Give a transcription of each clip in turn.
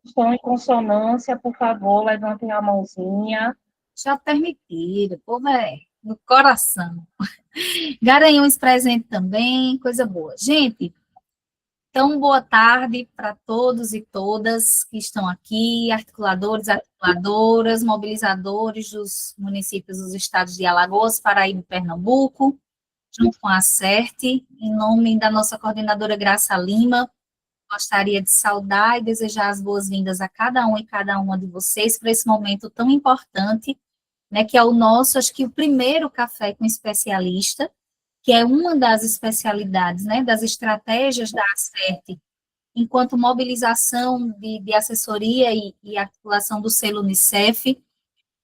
estão em consonância, por favor, levantem a mãozinha. Já permitiram, o povo é no coração. Garanhões presente também, coisa boa. Gente, então, boa tarde para todos e todas que estão aqui, articuladores, articuladoras, mobilizadores dos municípios dos estados de Alagoas, Paraíba e Pernambuco, junto com a CERT, em nome da nossa coordenadora Graça Lima, gostaria de saudar e desejar as boas-vindas a cada um e cada uma de vocês para esse momento tão importante, né, que é o nosso, acho que o primeiro café com especialista, que é uma das especialidades, né, das estratégias da ACERT, enquanto mobilização de assessoria e articulação do selo Unicef,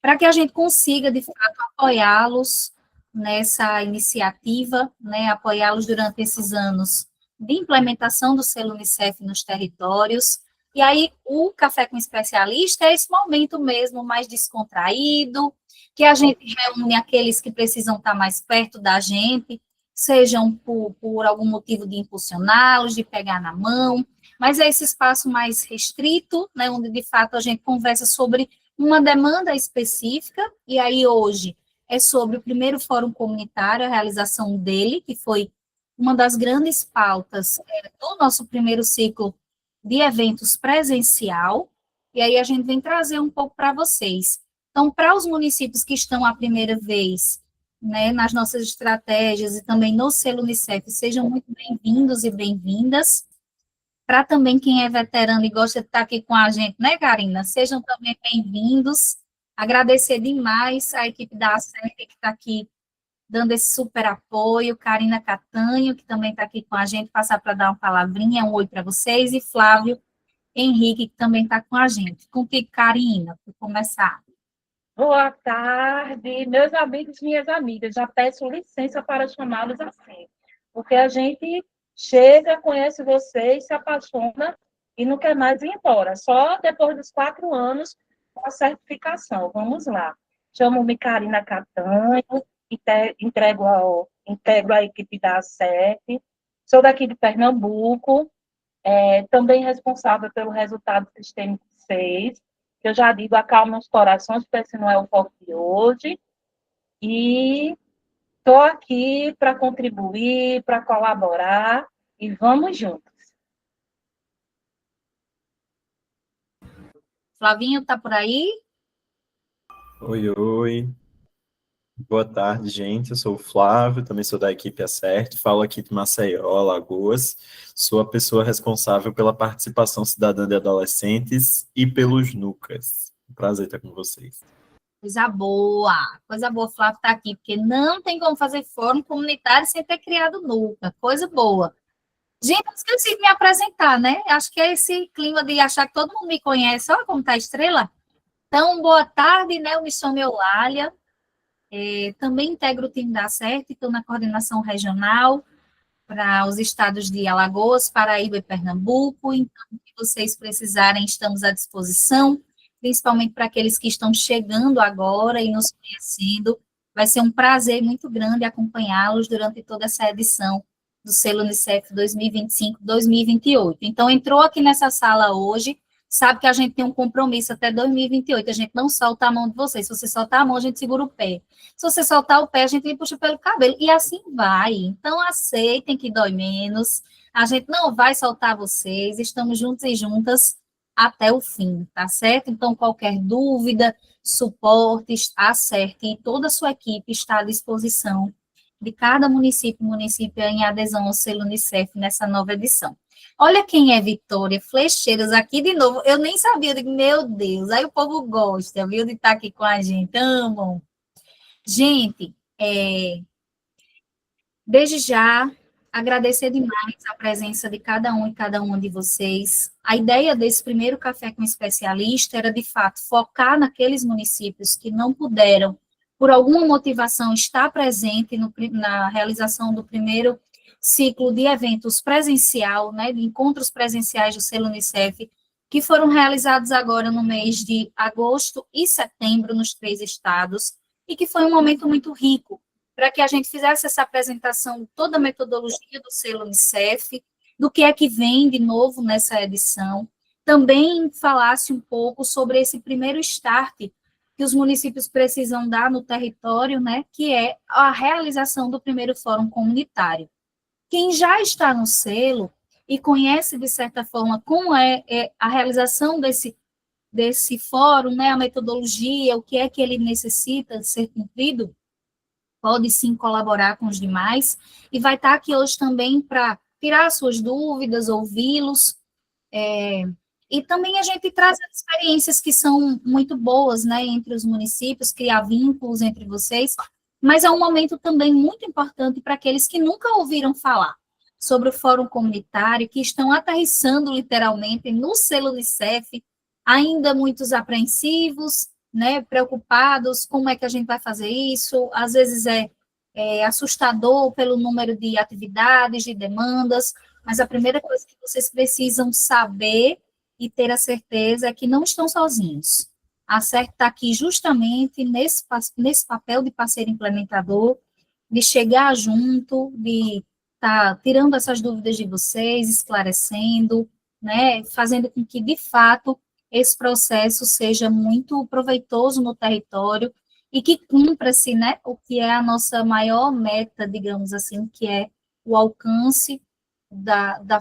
para que a gente consiga, de fato, apoiá-los nessa iniciativa, né, apoiá-los durante esses anos de implementação do selo Unicef nos territórios. E aí, o Café com Especialista é esse momento mesmo mais descontraído, que a gente reúne aqueles que precisam estar mais perto da gente, sejam por algum motivo de impulsioná-los, de pegar na mão, mas é esse espaço mais restrito, né, onde de fato a gente conversa sobre uma demanda específica, e aí hoje é sobre o primeiro fórum comunitário, a realização dele, que foi uma das grandes pautas do nosso primeiro ciclo de eventos presencial, e aí a gente vem trazer um pouco para vocês. Então, para os municípios que estão a primeira vez, né, nas nossas estratégias e também no selo Unicef, sejam muito bem-vindos e bem-vindas. Para também quem é veterano e gosta de estar aqui com a gente, né, Karina? Sejam também bem-vindos. Agradecer demais a equipe da ACERT que está aqui dando esse super apoio, Karina Catanho, que também está aqui com a gente, passar para dar uma palavrinha, um oi para vocês, e Flávio Henrique, que também está com a gente. Contigo, Karina, para começar. Boa tarde, meus amigos e minhas amigas. Já peço licença para chamá-los assim, porque a gente chega, conhece vocês, se apaixona e não quer mais ir embora. Só depois dos 4 anos com a certificação. Vamos lá. Chamo-me Karina Catanho, integro a equipe da ACEP, sou daqui de Pernambuco, também responsável pelo resultado sistêmico 6, que eu já digo, acalma os corações, porque esse não é o foco de hoje, e estou aqui para contribuir, para colaborar, e vamos juntos. Flavinho, está por aí? Oi, oi. Boa tarde, gente. Eu sou o Flávio, também sou da equipe Acerte, falo aqui de Maceió, Alagoas. Sou a pessoa responsável pela participação cidadã de adolescentes e pelos NUCAS. Prazer estar com vocês. Coisa boa, Flávio está aqui, porque não tem como fazer fórum comunitário sem ter criado NUCA, coisa boa. Gente, eu esqueci de me apresentar, né? Acho que é esse clima de achar que todo mundo me conhece. Olha como está a estrela. Então, boa tarde, né? Eu me chamo Eulália, também integro o time da CERT, estou na coordenação regional para os estados de Alagoas, Paraíba e Pernambuco. Então, se vocês precisarem, estamos à disposição, principalmente para aqueles que estão chegando agora e nos conhecendo. Vai ser um prazer muito grande acompanhá-los durante toda essa edição do selo Unicef 2025-2028. Então, entrou aqui nessa sala hoje, sabe que a gente tem um compromisso até 2028, a gente não solta a mão de vocês, se você soltar a mão, a gente segura o pé. Se você soltar o pé, a gente puxa pelo cabelo, e assim vai. Então, aceitem que dói menos, a gente não vai soltar vocês, estamos juntos e juntas até o fim, tá certo? Então, qualquer dúvida, suporte, acerte, e toda a sua equipe está à disposição de cada município em adesão ao selo Unicef nessa nova edição. Olha quem é Vitória Flecheiras aqui de novo. Eu nem sabia, eu digo, meu Deus, aí o povo gosta, viu, de estar aqui com a gente, amam. Gente, desde já, agradecer demais a presença de cada um e cada uma de vocês. A ideia desse primeiro Café com Especialista era, de fato, focar naqueles municípios que não puderam, por alguma motivação, estar presente na realização do primeiro ciclo de eventos presencial, né, de encontros presenciais do selo Unicef, que foram realizados agora no mês de agosto e setembro nos 3 estados, e que foi um momento muito rico para que a gente fizesse essa apresentação de toda a metodologia do selo Unicef, do que é que vem de novo nessa edição, também falasse um pouco sobre esse primeiro start que os municípios precisam dar no território, né, que é a realização do primeiro fórum comunitário. Quem já está no selo e conhece, de certa forma, como é a realização desse fórum, né, a metodologia, o que é que ele necessita ser cumprido, pode sim colaborar com os demais, e vai estar aqui hoje também para tirar suas dúvidas, ouvi-los, e também a gente traz experiências que são muito boas, né, entre os municípios, criar vínculos entre vocês, mas é um momento também muito importante para aqueles que nunca ouviram falar sobre o Fórum Comunitário, que estão aterrissando literalmente no selo Unicef, ainda muitos apreensivos, né, preocupados, como é que a gente vai fazer isso, às vezes é assustador pelo número de atividades, de demandas, mas a primeira coisa que vocês precisam saber e ter a certeza é que não estão sozinhos. A CERT está aqui justamente nesse papel de parceiro implementador, de chegar junto, de estar tirando essas dúvidas de vocês, esclarecendo, né, fazendo com que, de fato, esse processo seja muito proveitoso no território e que cumpra-se, né, o que é a nossa maior meta, digamos assim, que é o alcance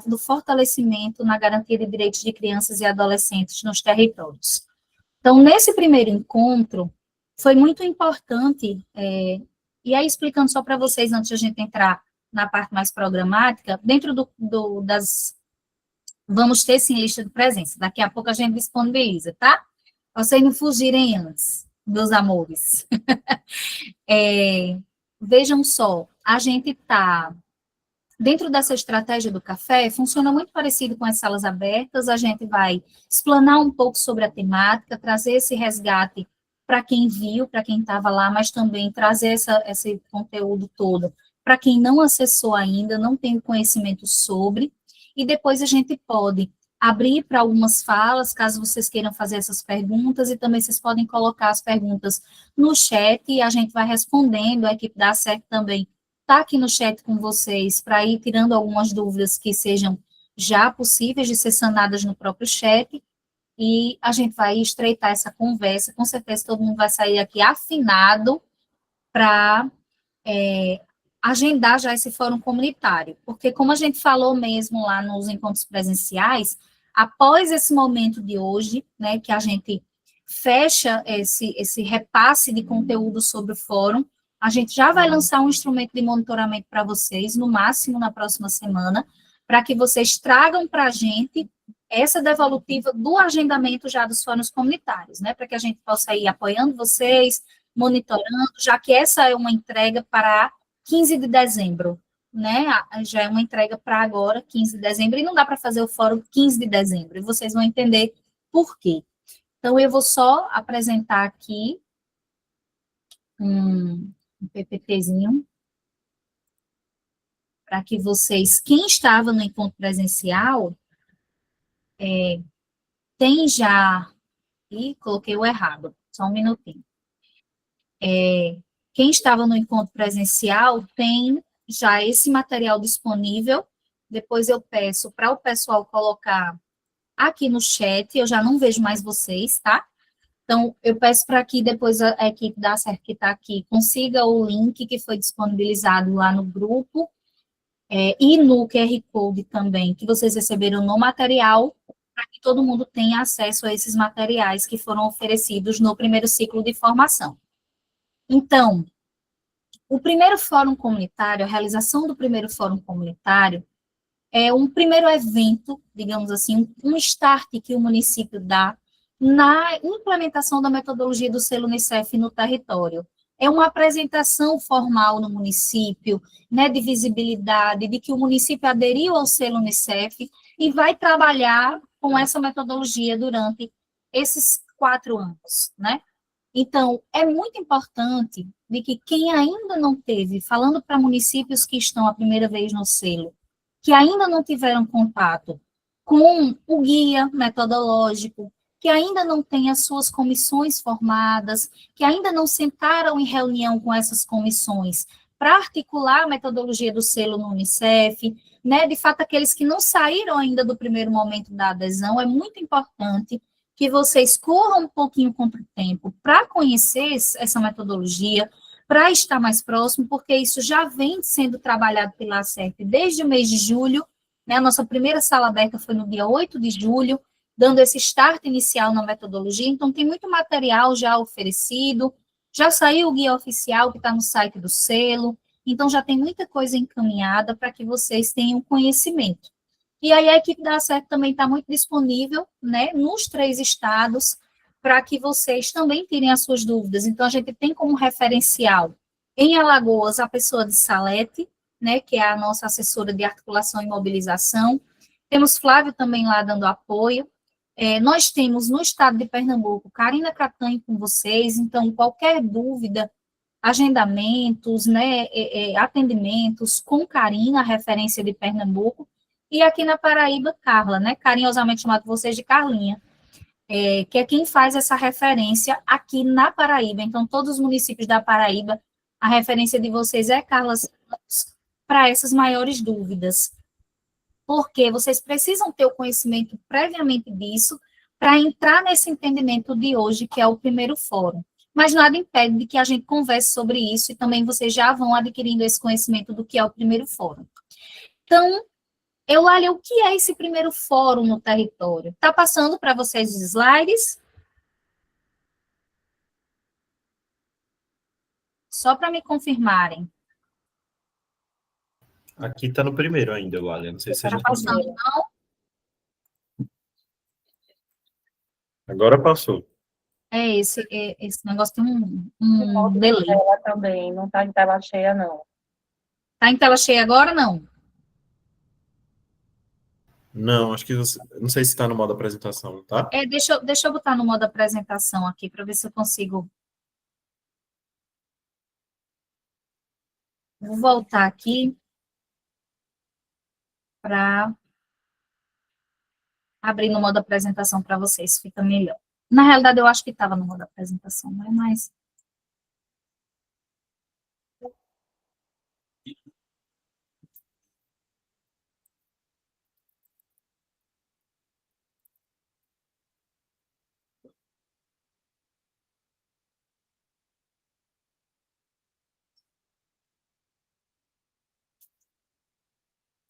do fortalecimento na garantia de direitos de crianças e adolescentes nos territórios. Então, nesse primeiro encontro, foi muito importante, e aí explicando só para vocês, antes de a gente entrar na parte mais programática, dentro das... Vamos ter, sim, lista de presença, daqui a pouco a gente disponibiliza, tá? Pra vocês não fugirem antes, meus amores. Vejam só, a gente está... Dentro dessa estratégia do café, funciona muito parecido com as salas abertas, a gente vai explanar um pouco sobre a temática, trazer esse resgate para quem viu, para quem estava lá, mas também trazer esse conteúdo todo para quem não acessou ainda, não tem conhecimento sobre, e depois a gente pode abrir para algumas falas, caso vocês queiram fazer essas perguntas, e também vocês podem colocar as perguntas no chat, e a gente vai respondendo, a equipe da CERT também está aqui no chat com vocês, para ir tirando algumas dúvidas que sejam já possíveis de ser sanadas no próprio chat, e a gente vai estreitar essa conversa, com certeza todo mundo vai sair aqui afinado para agendar já esse fórum comunitário, porque como a gente falou mesmo lá nos encontros presenciais, após esse momento de hoje, né, que a gente fecha esse repasse de conteúdo sobre o fórum, a gente já vai lançar um instrumento de monitoramento para vocês, no máximo na próxima semana, para que vocês tragam para a gente essa devolutiva do agendamento já dos fóruns comunitários, né, para que a gente possa ir apoiando vocês, monitorando, já que essa é uma entrega para 15 de dezembro, né, já é uma entrega para agora, 15 de dezembro, e não dá para fazer o fórum 15 de dezembro, e vocês vão entender por quê. Então, eu vou só apresentar aqui um PPTzinho, para que vocês, quem estava no encontro presencial, tem já, e coloquei o errado, só um minutinho. Quem estava no encontro presencial tem já esse material disponível, depois eu peço para o pessoal colocar aqui no chat, eu já não vejo mais vocês, tá? Então, eu peço para que depois a equipe da CERT que está aqui consiga o link que foi disponibilizado lá no grupo, e no QR Code também, que vocês receberam no material, para que todo mundo tenha acesso a esses materiais que foram oferecidos no primeiro ciclo de formação. Então, o primeiro fórum comunitário, a realização do primeiro fórum comunitário, é um primeiro evento, digamos assim, um start que o município dá na implementação da metodologia do selo Unicef no território. É uma apresentação formal no município, né, de visibilidade, de que o município aderiu ao selo Unicef e vai trabalhar com essa metodologia durante esses 4 anos, né? Então, é muito importante de que quem ainda não teve, falando para municípios que estão a primeira vez no selo, que ainda não tiveram contato com o guia metodológico, que ainda não têm as suas comissões formadas, que ainda não sentaram em reunião com essas comissões para articular a metodologia do selo no Unicef, né? De fato, aqueles que não saíram ainda do primeiro momento da adesão, é muito importante que vocês corram um pouquinho contra o tempo para conhecer essa metodologia, para estar mais próximo, porque isso já vem sendo trabalhado pela ACEP desde o mês de julho, né? A nossa primeira sala aberta foi no dia 8 de julho, dando esse start inicial na metodologia, então tem muito material já oferecido, já saiu o guia oficial que está no site do selo, então já tem muita coisa encaminhada para que vocês tenham conhecimento. E aí a equipe da ACEP também está muito disponível, né, nos 3 estados, para que vocês também tirem as suas dúvidas. Então, a gente tem como referencial, em Alagoas, a pessoa de Salete, né, que é a nossa assessora de articulação e mobilização. Temos Flávio também lá dando apoio. Nós temos no estado de Pernambuco, Karina Catanho com vocês, então, qualquer dúvida, agendamentos, né, atendimentos com Karina, a referência de Pernambuco, e aqui na Paraíba, Carla, né, carinhosamente chamado vocês de Carlinha, que é quem faz essa referência aqui na Paraíba. Então, todos os municípios da Paraíba, a referência de vocês é Carla Santos, para essas maiores dúvidas. Porque vocês precisam ter o conhecimento previamente disso, para entrar nesse entendimento de hoje, que é o primeiro fórum. Mas nada impede de que a gente converse sobre isso, e também vocês já vão adquirindo esse conhecimento do que é o primeiro fórum. Então, Eulália, o que é esse primeiro fórum no território? Está passando para vocês os slides? Só para me confirmarem. Aqui está no primeiro ainda, Eulália. Não sei se você já Está passando, não? Agora passou. Esse negócio tem um delay. Ela também, não está em tela cheia, não. Está em tela cheia agora, não? Não, acho que você, não sei se está no modo apresentação, tá? Deixa eu botar no modo apresentação aqui, para ver se eu consigo. Vou voltar aqui para abrir no modo apresentação para vocês, fica melhor. Na realidade, eu acho que estava no modo apresentação, não é mais.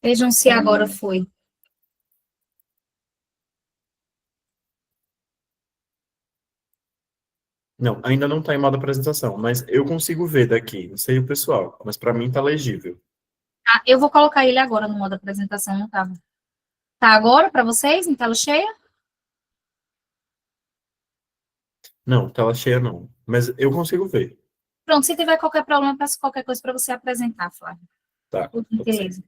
Vejam se agora foi. Não, ainda não está em modo apresentação, mas eu consigo ver daqui. Não sei o pessoal, mas para mim está legível. Eu vou colocar ele agora no modo apresentação, não estava. Tá agora para vocês, em tela cheia? Não, tela cheia não. Mas eu consigo ver. Pronto, se tiver qualquer problema, peço qualquer coisa para você apresentar, Flávio. Tá. Por gentileza.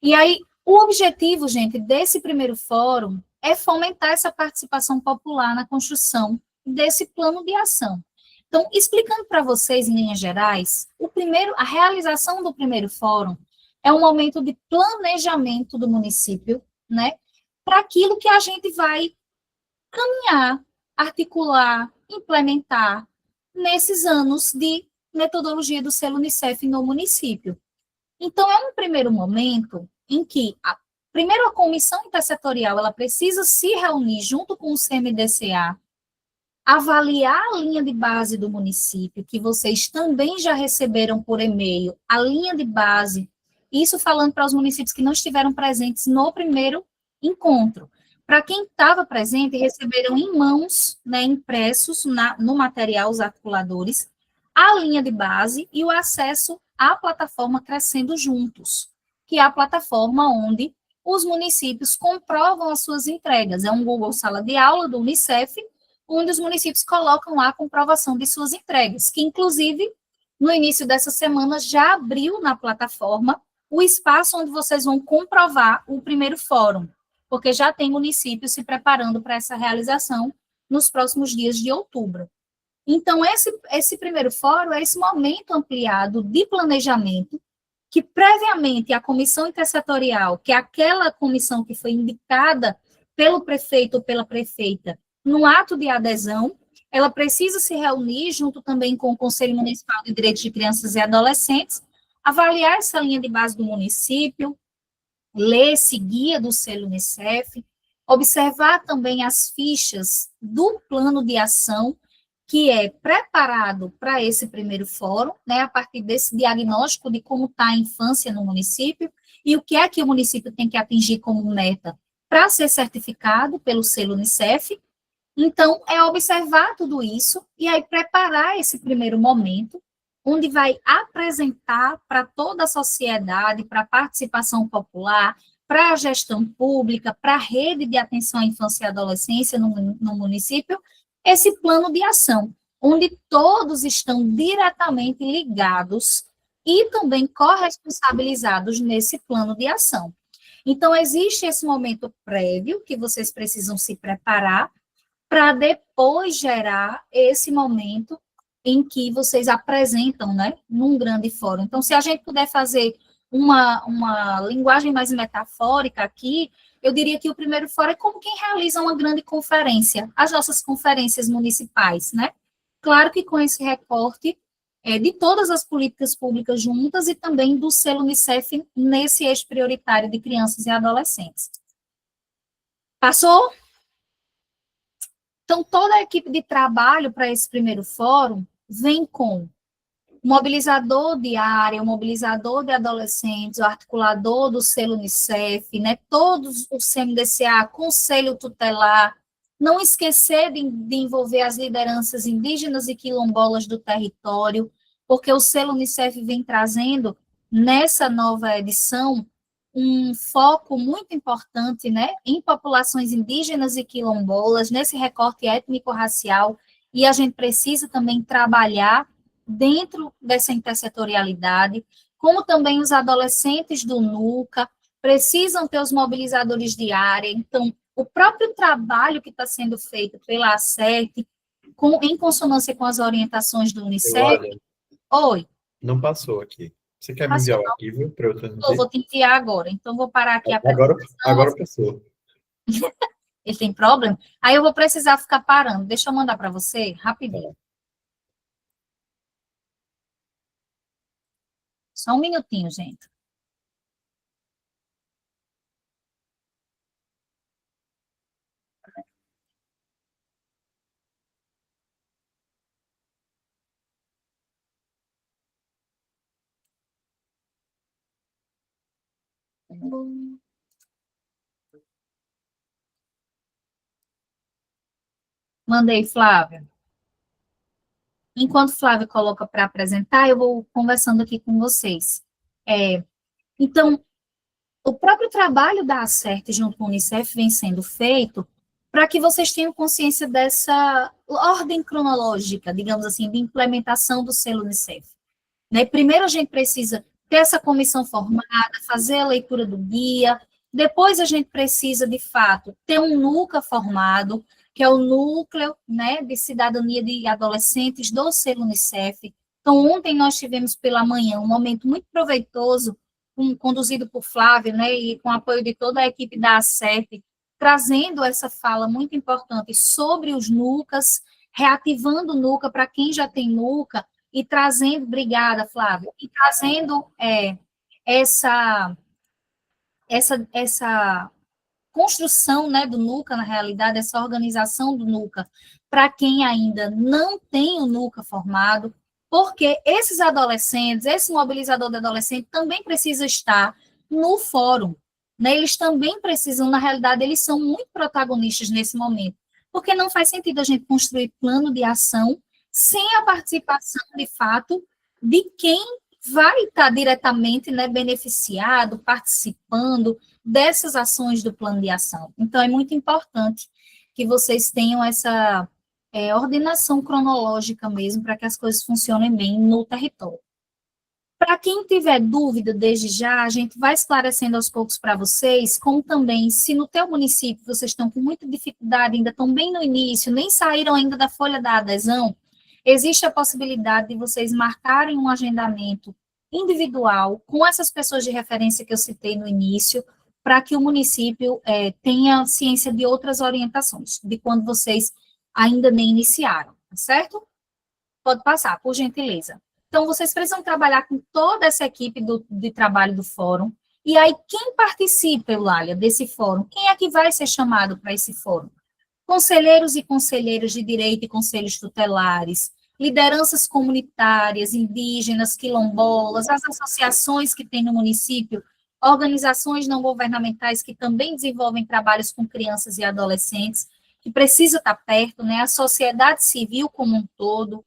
E aí, o objetivo, gente, desse primeiro fórum é fomentar essa participação popular na construção desse plano de ação. Então, explicando para vocês, em linhas gerais, a realização do primeiro fórum é um momento de planejamento do município, né, para aquilo que a gente vai caminhar, articular, implementar nesses anos de metodologia do selo Unicef no município. Então, é um primeiro momento em que, primeiro, a comissão intersetorial ela precisa se reunir junto com o CMDCA, avaliar a linha de base do município, que vocês também já receberam por e-mail, a linha de base, isso falando para os municípios que não estiveram presentes no primeiro encontro. Para quem estava presente, receberam em mãos, né, impressos no material, os articuladores, a linha de base e o acesso à plataforma Crescendo Juntos, que é a plataforma onde os municípios comprovam as suas entregas. É um Google Sala de Aula do Unicef, onde os municípios colocam lá a comprovação de suas entregas, que, inclusive, no início dessa semana, já abriu na plataforma o espaço onde vocês vão comprovar o primeiro fórum, porque já tem municípios se preparando para essa realização nos próximos dias de outubro. Então, esse primeiro fórum é esse momento ampliado de planejamento, que previamente a comissão intersetorial, que é aquela comissão que foi indicada pelo prefeito ou pela prefeita no ato de adesão, ela precisa se reunir junto também com o Conselho Municipal de Direitos de Crianças e Adolescentes, avaliar essa linha de base do município, ler esse guia do selo Unicef, observar também as fichas do plano de ação que é preparado para esse primeiro fórum, né, a partir desse diagnóstico de como está a infância no município e o que é que o município tem que atingir como meta para ser certificado pelo selo Unicef. Então, é observar tudo isso e aí preparar esse primeiro momento, onde vai apresentar para toda a sociedade, para a participação popular, para a gestão pública, para a rede de atenção à infância e adolescência no município, esse plano de ação, onde todos estão diretamente ligados e também corresponsabilizados nesse plano de ação. Então, existe esse momento prévio que vocês precisam se preparar para depois gerar esse momento em que vocês apresentam, né, num grande fórum. Então, se a gente puder fazer uma linguagem mais metafórica aqui, eu diria que o primeiro fórum é como quem realiza uma grande conferência, as nossas conferências municipais, né? Claro que com esse recorte de todas as políticas públicas juntas e também do selo Unicef nesse eixo prioritário de crianças e adolescentes. Passou? Então, toda a equipe de trabalho para esse primeiro fórum vem com o mobilizador de área, o mobilizador de adolescentes, o articulador do selo Unicef, né, todos o CMDCA, conselho tutelar, não esquecer de envolver as lideranças indígenas e quilombolas do território, porque o selo Unicef vem trazendo, nessa nova edição, um foco muito importante, né, em populações indígenas e quilombolas, nesse recorte étnico-racial, e a gente precisa também trabalhar dentro dessa intersetorialidade, como também os adolescentes do NUCA precisam ter os mobilizadores de área. Então, o próprio trabalho que está sendo feito pela ACERT, em consonância com as orientações do Unicef... Oi. Não passou aqui. Você quer me enviar o arquivo para eu transmitir? Eu vou te enviar agora, então vou parar aqui a Agora passou. Ele tem problema? Aí eu vou precisar ficar parando. Deixa eu mandar para você, rapidinho. Só um minutinho, gente. Mandei, Flávia. Enquanto Flávia coloca para apresentar, eu vou conversando aqui com vocês. Então, o próprio trabalho da ACERT junto com o Unicef vem sendo feito para que vocês tenham consciência dessa ordem cronológica, digamos assim, de implementação do selo Unicef. Né? Primeiro a gente precisa ter essa comissão formada, fazer a leitura do guia, depois a gente precisa, de fato, ter um NUCA formado, que é o Núcleo, né, de Cidadania de Adolescentes do selo Unicef. Então, ontem nós tivemos pela manhã um momento muito proveitoso, conduzido por Flávio, né, e com apoio de toda a equipe da ACERT, trazendo essa fala muito importante sobre os NUCAs, reativando o NUCA para quem já tem NUCA, e trazendo, obrigada, Flávio, e trazendo essa construção, né, do NUCA, na realidade, essa organização do NUCA, para quem ainda não tem o NUCA formado, porque esses adolescentes, esse mobilizador de adolescente também precisa estar no fórum, né, eles também precisam, na realidade, eles são muito protagonistas nesse momento, porque não faz sentido a gente construir plano de ação sem a participação, de fato, de quem vai estar diretamente, né, beneficiado, participando dessas ações do plano de ação. Então, é muito importante que vocês tenham essa ordenação cronológica mesmo, para que as coisas funcionem bem no território. Para quem tiver dúvida, desde já, a gente vai esclarecendo aos poucos para vocês, como também, se no teu município vocês estão com muita dificuldade, ainda estão bem no início, nem saíram ainda da folha da adesão, existe a possibilidade de vocês marcarem um agendamento individual com essas pessoas de referência que eu citei no início, para que o município tenha ciência de outras orientações, de quando vocês ainda nem iniciaram, tá certo? Pode passar, por gentileza. Então, vocês precisam trabalhar com toda essa equipe de trabalho do fórum E aí, quem participa, Eulália, desse fórum? Quem é que vai ser chamado para esse fórum? Conselheiros e conselheiras de direito e conselhos tutelares, lideranças comunitárias, indígenas, quilombolas, as associações que tem no município, organizações não governamentais que também desenvolvem trabalhos com crianças e adolescentes, que precisa estar perto, né? A sociedade civil como um todo,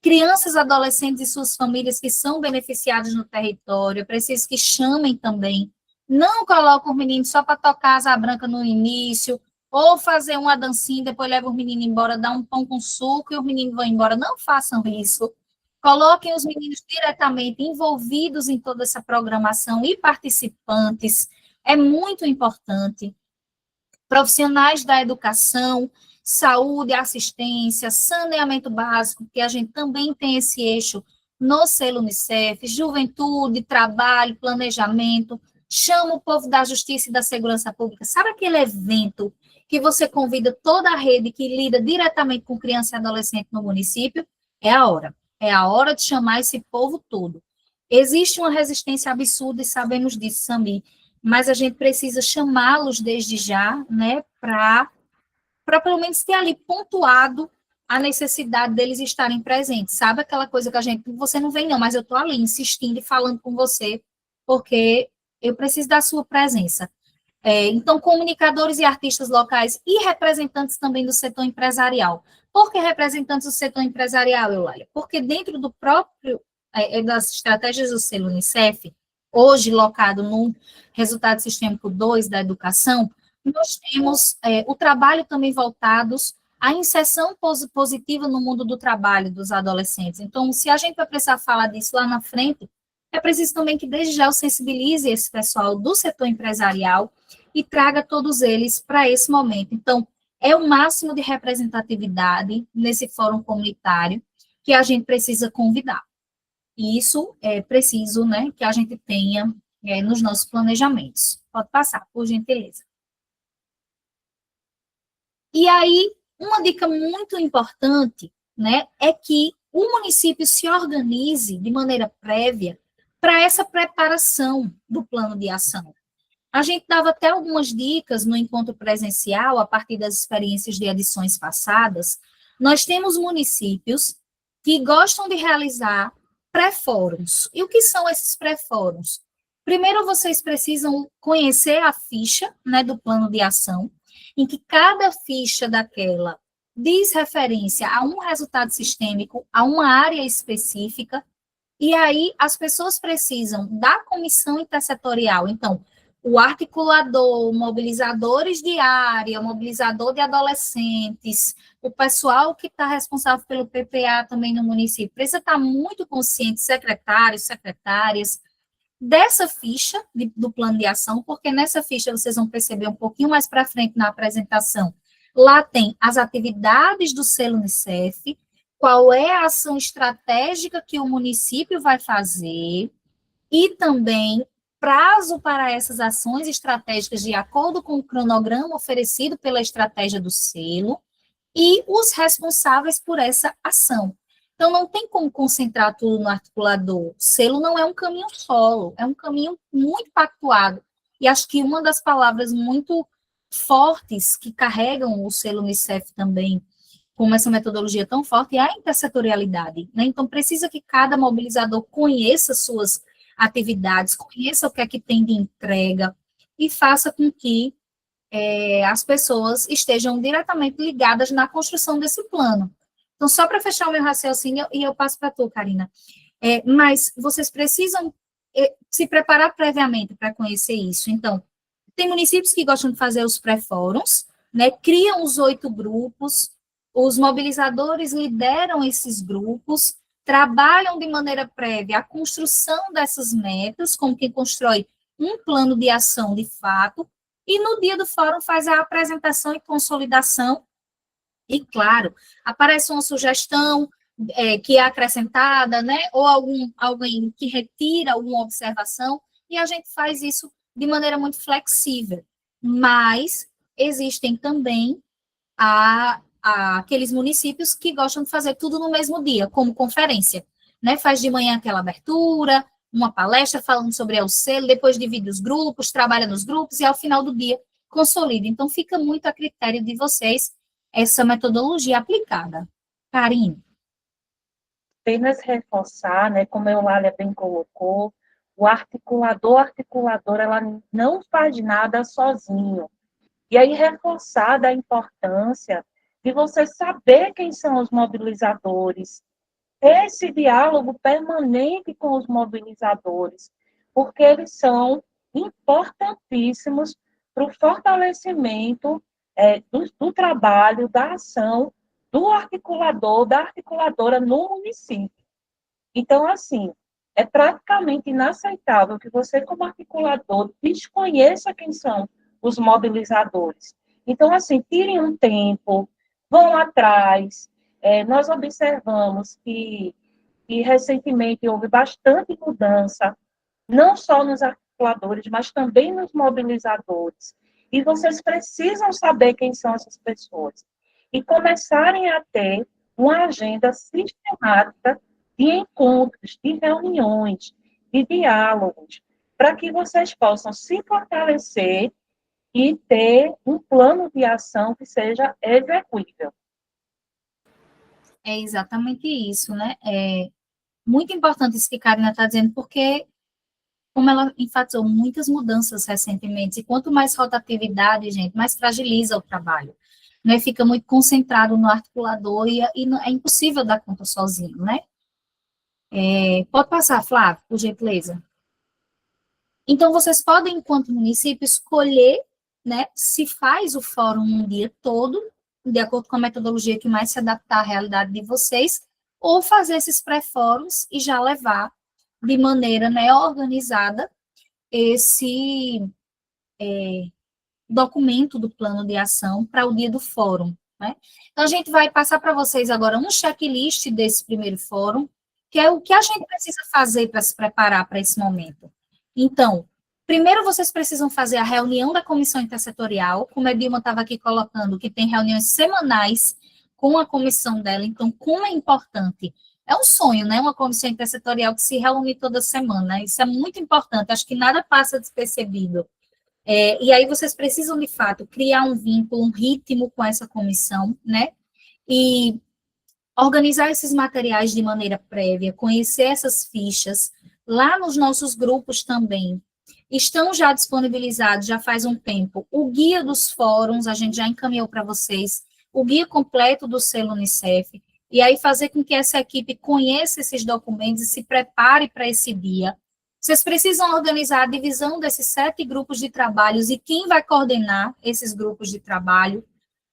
crianças, adolescentes e suas famílias que são beneficiados no território, é preciso que chamem também. Não coloquem os meninos só para tocar asa branca no início, ou fazer uma dancinha, depois leva os meninos embora, dá um pão com suco e os meninos vão embora. Não façam isso. Coloquem os meninos diretamente envolvidos em toda essa programação e participantes. É muito importante. Profissionais da educação, saúde, assistência, saneamento básico, que a gente também tem esse eixo no selo Unicef, juventude, trabalho, planejamento, chama o povo da justiça e da segurança pública. Sabe aquele evento que você convida toda a rede que lida diretamente com criança e adolescente no município? É a hora. É a hora de chamar esse povo todo. Existe uma resistência absurda e sabemos disso, Samir, mas a gente precisa chamá-los desde já, né, para pelo menos ter ali pontuado a necessidade deles estarem presentes. Sabe aquela coisa que a gente, você não vem não, mas eu estou ali insistindo e falando com você, porque eu preciso da sua presença. Então, comunicadores e artistas locais e representantes também do setor empresarial. Por que representantes do setor empresarial, Eulália? Porque dentro do próprio, das estratégias do selo Unicef, hoje locado no resultado sistêmico 2 da educação, nós temos o trabalho também voltados à inserção positiva no mundo do trabalho dos adolescentes. Então, se a gente vai precisar falar disso lá na frente, é preciso também que desde já eu sensibilize esse pessoal do setor empresarial e traga todos eles para esse momento. Então, é o máximo de representatividade nesse fórum comunitário que a gente precisa convidar. E isso é preciso, né, que a gente tenha nos nossos planejamentos. Pode passar, por gentileza. E aí, uma dica muito importante, né, é que o município se organize de maneira prévia para essa preparação do plano de ação. A gente dava até algumas dicas no encontro presencial, a partir das experiências de edições passadas. Nós temos municípios que gostam de realizar pré-fóruns. E o que são esses pré-fóruns? Primeiro, vocês precisam conhecer a ficha, né, do plano de ação, em que cada ficha daquela diz referência a um resultado sistêmico, a uma área específica, e aí as pessoas precisam da comissão intersetorial. Então, o articulador, mobilizadores de área, mobilizador de adolescentes, o pessoal que está responsável pelo PPA também no município, precisa estar muito consciente, secretários, secretárias, dessa ficha do plano de ação, porque nessa ficha vocês vão perceber um pouquinho mais para frente na apresentação. Lá tem as atividades do selo Unicef, qual é a ação estratégica que o município vai fazer, e também prazo para essas ações estratégicas de acordo com o cronograma oferecido pela estratégia do selo e os responsáveis por essa ação. Então, não tem como concentrar tudo no articulador. O selo não é um caminho solo, é um caminho muito pactuado. E acho que uma das palavras muito fortes que carregam o selo Unicef também, como essa metodologia tão forte, é a intersetorialidade, né? Então, precisa que cada mobilizador conheça suas atividades, conheça o que é que tem de entrega e faça com que as pessoas estejam diretamente ligadas na construção desse plano. Então, só para fechar o meu raciocínio, e eu passo para tu, Karina, mas vocês precisam se preparar previamente para conhecer isso. Então, tem municípios que gostam de fazer os pré-fóruns, né, criam os 8 grupos, os mobilizadores lideram esses grupos, trabalham de maneira prévia a construção dessas metas, como quem constrói um plano de ação de fato, e no dia do fórum faz a apresentação e consolidação, e claro, aparece uma sugestão que é acrescentada, né, ou alguém que retira alguma observação, e a gente faz isso de maneira muito flexível, mas existem também aqueles municípios que gostam de fazer tudo no mesmo dia, como conferência, né? Faz de manhã aquela abertura, uma palestra falando sobre o selo, depois divide os grupos, trabalha nos grupos e ao final do dia consolida. Então, fica muito a critério de vocês essa metodologia aplicada. Karine. Apenas reforçar, né, como a Eulália bem colocou, o articulador, ela não faz nada sozinho. E aí, reforçar da importância de você saber quem são os mobilizadores, esse diálogo permanente com os mobilizadores, porque eles são importantíssimos para o fortalecimento do trabalho, da ação do articulador, da articuladora no município. Então, assim, é praticamente inaceitável que você, como articulador, desconheça quem são os mobilizadores. Então, assim, tirem um tempo, vão atrás. Nós observamos que recentemente houve bastante mudança, não só nos articuladores, mas também nos mobilizadores. E vocês precisam saber quem são essas pessoas. E começarem a ter uma agenda sistemática de encontros, de reuniões, de diálogos, para que vocês possam se fortalecer e ter um plano de ação que seja execuível. É exatamente isso, né? É muito importante isso que a Karina está dizendo, porque, como ela enfatizou, muitas mudanças recentemente, e quanto mais rotatividade, gente, mais fragiliza o trabalho, né? Fica muito concentrado no articulador e é impossível dar conta sozinho, né? Pode passar, Flávio, por gentileza. Então, vocês podem, enquanto município, escolher, né, se faz o fórum um dia todo, de acordo com a metodologia que mais se adaptar à realidade de vocês, ou fazer esses pré-fóruns e já levar de maneira, né, organizada esse documento do plano de ação para o dia do fórum, né? Então, a gente vai passar para vocês agora um checklist desse primeiro fórum, que é o que a gente precisa fazer para se preparar para esse momento. Então, primeiro vocês precisam fazer a reunião da comissão intersetorial, como a Dilma estava aqui colocando, que tem reuniões semanais com a comissão dela, então, como é importante. É um sonho, né? Uma comissão intersetorial que se reúne toda semana, isso é muito importante, acho que nada passa despercebido. E aí vocês precisam, de fato, criar um vínculo, um ritmo com essa comissão, né? E organizar esses materiais de maneira prévia, conhecer essas fichas, lá nos nossos grupos também. Estão já disponibilizados, já faz um tempo, o guia dos fóruns, a gente já encaminhou para vocês, o guia completo do selo Unicef, e aí fazer com que essa equipe conheça esses documentos e se prepare para esse dia. Vocês precisam organizar a divisão desses 7 grupos de trabalhos e quem vai coordenar esses grupos de trabalho.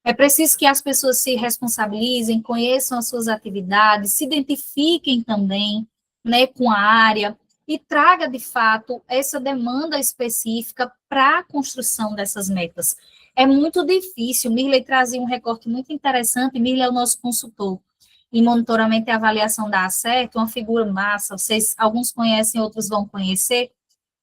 É preciso que as pessoas se responsabilizem, conheçam as suas atividades, se identifiquem também, né, com a área e traga, de fato, essa demanda específica para a construção dessas metas. É muito difícil. Mirley trazia um recorte muito interessante. Mirley é o nosso consultor em monitoramento e avaliação da ACERT, uma figura massa, vocês, alguns conhecem, outros vão conhecer.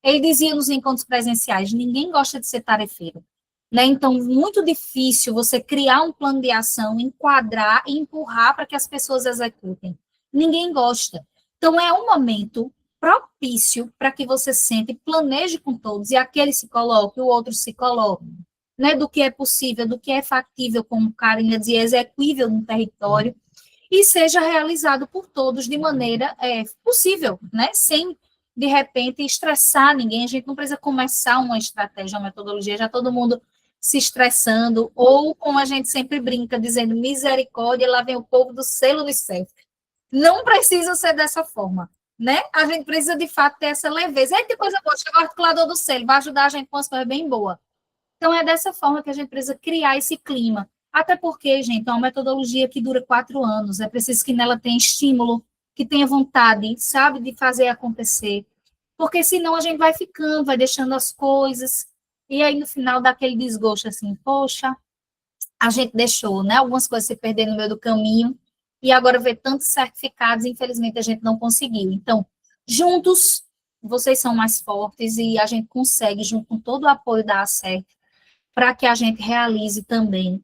Ele dizia nos encontros presenciais, ninguém gosta de ser tarefeiro, né? Então, muito difícil você criar um plano de ação, enquadrar e empurrar para que as pessoas executem. Ninguém gosta. Então, é um momento propício para que você sente, planeje com todos, e aquele se coloque, o outro se coloque, né? Do que é possível, do que é factível, como Karina dizia, execuível no território, e seja realizado por todos de maneira possível, né? Sem, de repente, estressar ninguém. A gente não precisa começar uma estratégia, uma metodologia, já todo mundo se estressando, ou como a gente sempre brinca, dizendo misericórdia, lá vem o povo do selo Unicef. Não precisa ser dessa forma, né? A gente precisa, de fato, ter essa leveza. Que coisa boa, chegou o articulador do selo, vai ajudar a gente com umas coisas bem boas. Então, é dessa forma que a gente precisa criar esse clima. Até porque, gente, é uma metodologia que dura 4 anos, é preciso que nela tenha estímulo, que tenha vontade, sabe, de fazer acontecer, porque senão a gente vai ficando, vai deixando as coisas, e aí no final dá aquele desgosto assim, poxa, a gente deixou, né, algumas coisas se perderam no meio do caminho, e agora ver tantos certificados, infelizmente a gente não conseguiu. Então, juntos, vocês são mais fortes, e a gente consegue, junto com todo o apoio da ACERT, para que a gente realize também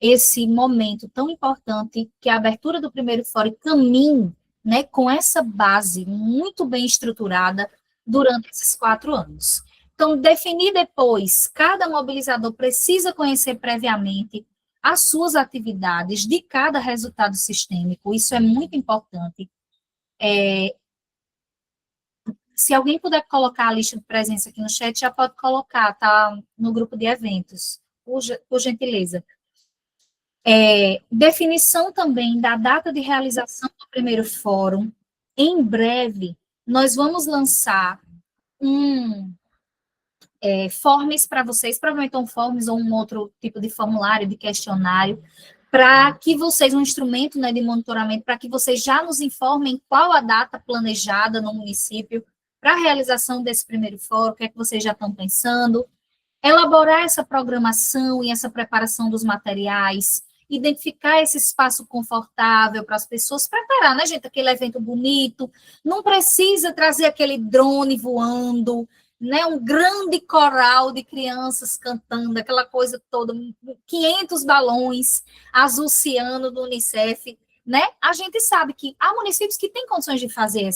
esse momento tão importante que é a abertura do primeiro fórum caminhe né, com essa base muito bem estruturada durante esses 4 anos. Então, definir depois, cada mobilizador precisa conhecer previamente as suas atividades de cada resultado sistêmico, isso é muito importante. Se alguém puder colocar a lista de presença aqui no chat, já pode colocar, tá? No grupo de eventos, por gentileza. Definição também da data de realização do primeiro fórum. Em breve, nós vamos lançar forms para vocês, provavelmente um forms ou um outro tipo de formulário, de questionário, para que vocês, um instrumento, né, de monitoramento, para que vocês já nos informem qual a data planejada no município para a realização desse primeiro fórum, o que é que vocês já estão pensando, elaborar essa programação e essa preparação dos materiais, identificar esse espaço confortável para as pessoas preparar, né, gente, aquele evento bonito, não precisa trazer aquele drone voando, né, um grande coral de crianças cantando, aquela coisa toda, 500 balões, azul ciano do Unicef, né? A gente sabe que há municípios que têm condições de fazer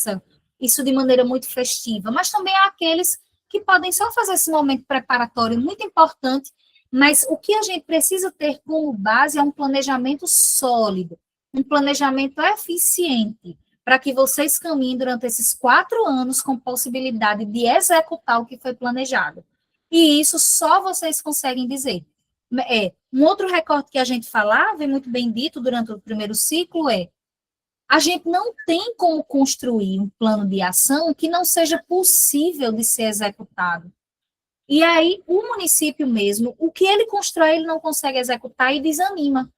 isso de maneira muito festiva, mas também há aqueles que podem só fazer esse momento preparatório muito importante, mas o que a gente precisa ter como base é um planejamento sólido, um planejamento eficiente, para que vocês caminhem durante esses 4 anos com possibilidade de executar o que foi planejado. E isso só vocês conseguem dizer. Um outro recorte que a gente falava, e muito bem dito durante o primeiro ciclo, a gente não tem como construir um plano de ação que não seja possível de ser executado. E aí, o município mesmo, o que ele constrói, ele não consegue executar e desanima.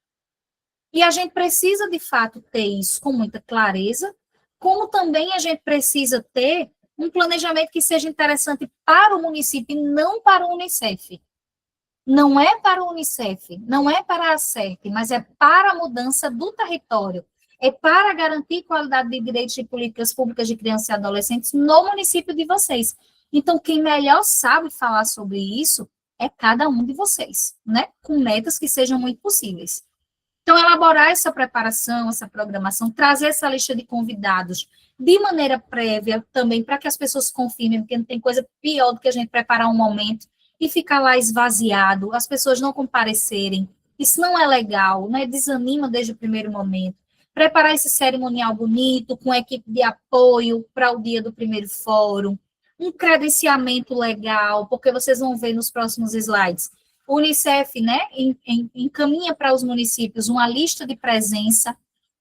E a gente precisa, de fato, ter isso com muita clareza, como também a gente precisa ter um planejamento que seja interessante para o município e não para o Unicef. Não é para o Unicef, não é para a CERT, mas é para a mudança do território, é para garantir qualidade de direitos e políticas públicas de crianças e adolescentes no município de vocês. Então, quem melhor sabe falar sobre isso é cada um de vocês, né? Com metas que sejam muito possíveis. Então, elaborar essa preparação, essa programação, trazer essa lista de convidados de maneira prévia também, para que as pessoas confirmem, porque não tem coisa pior do que a gente preparar um momento e ficar lá esvaziado, as pessoas não comparecerem. Isso não é legal, né? Desanima desde o primeiro momento. Preparar esse cerimonial bonito, com equipe de apoio para o dia do primeiro fórum, um credenciamento legal, porque vocês vão ver nos próximos slides. O Unicef, né, encaminha para os municípios uma lista de presença,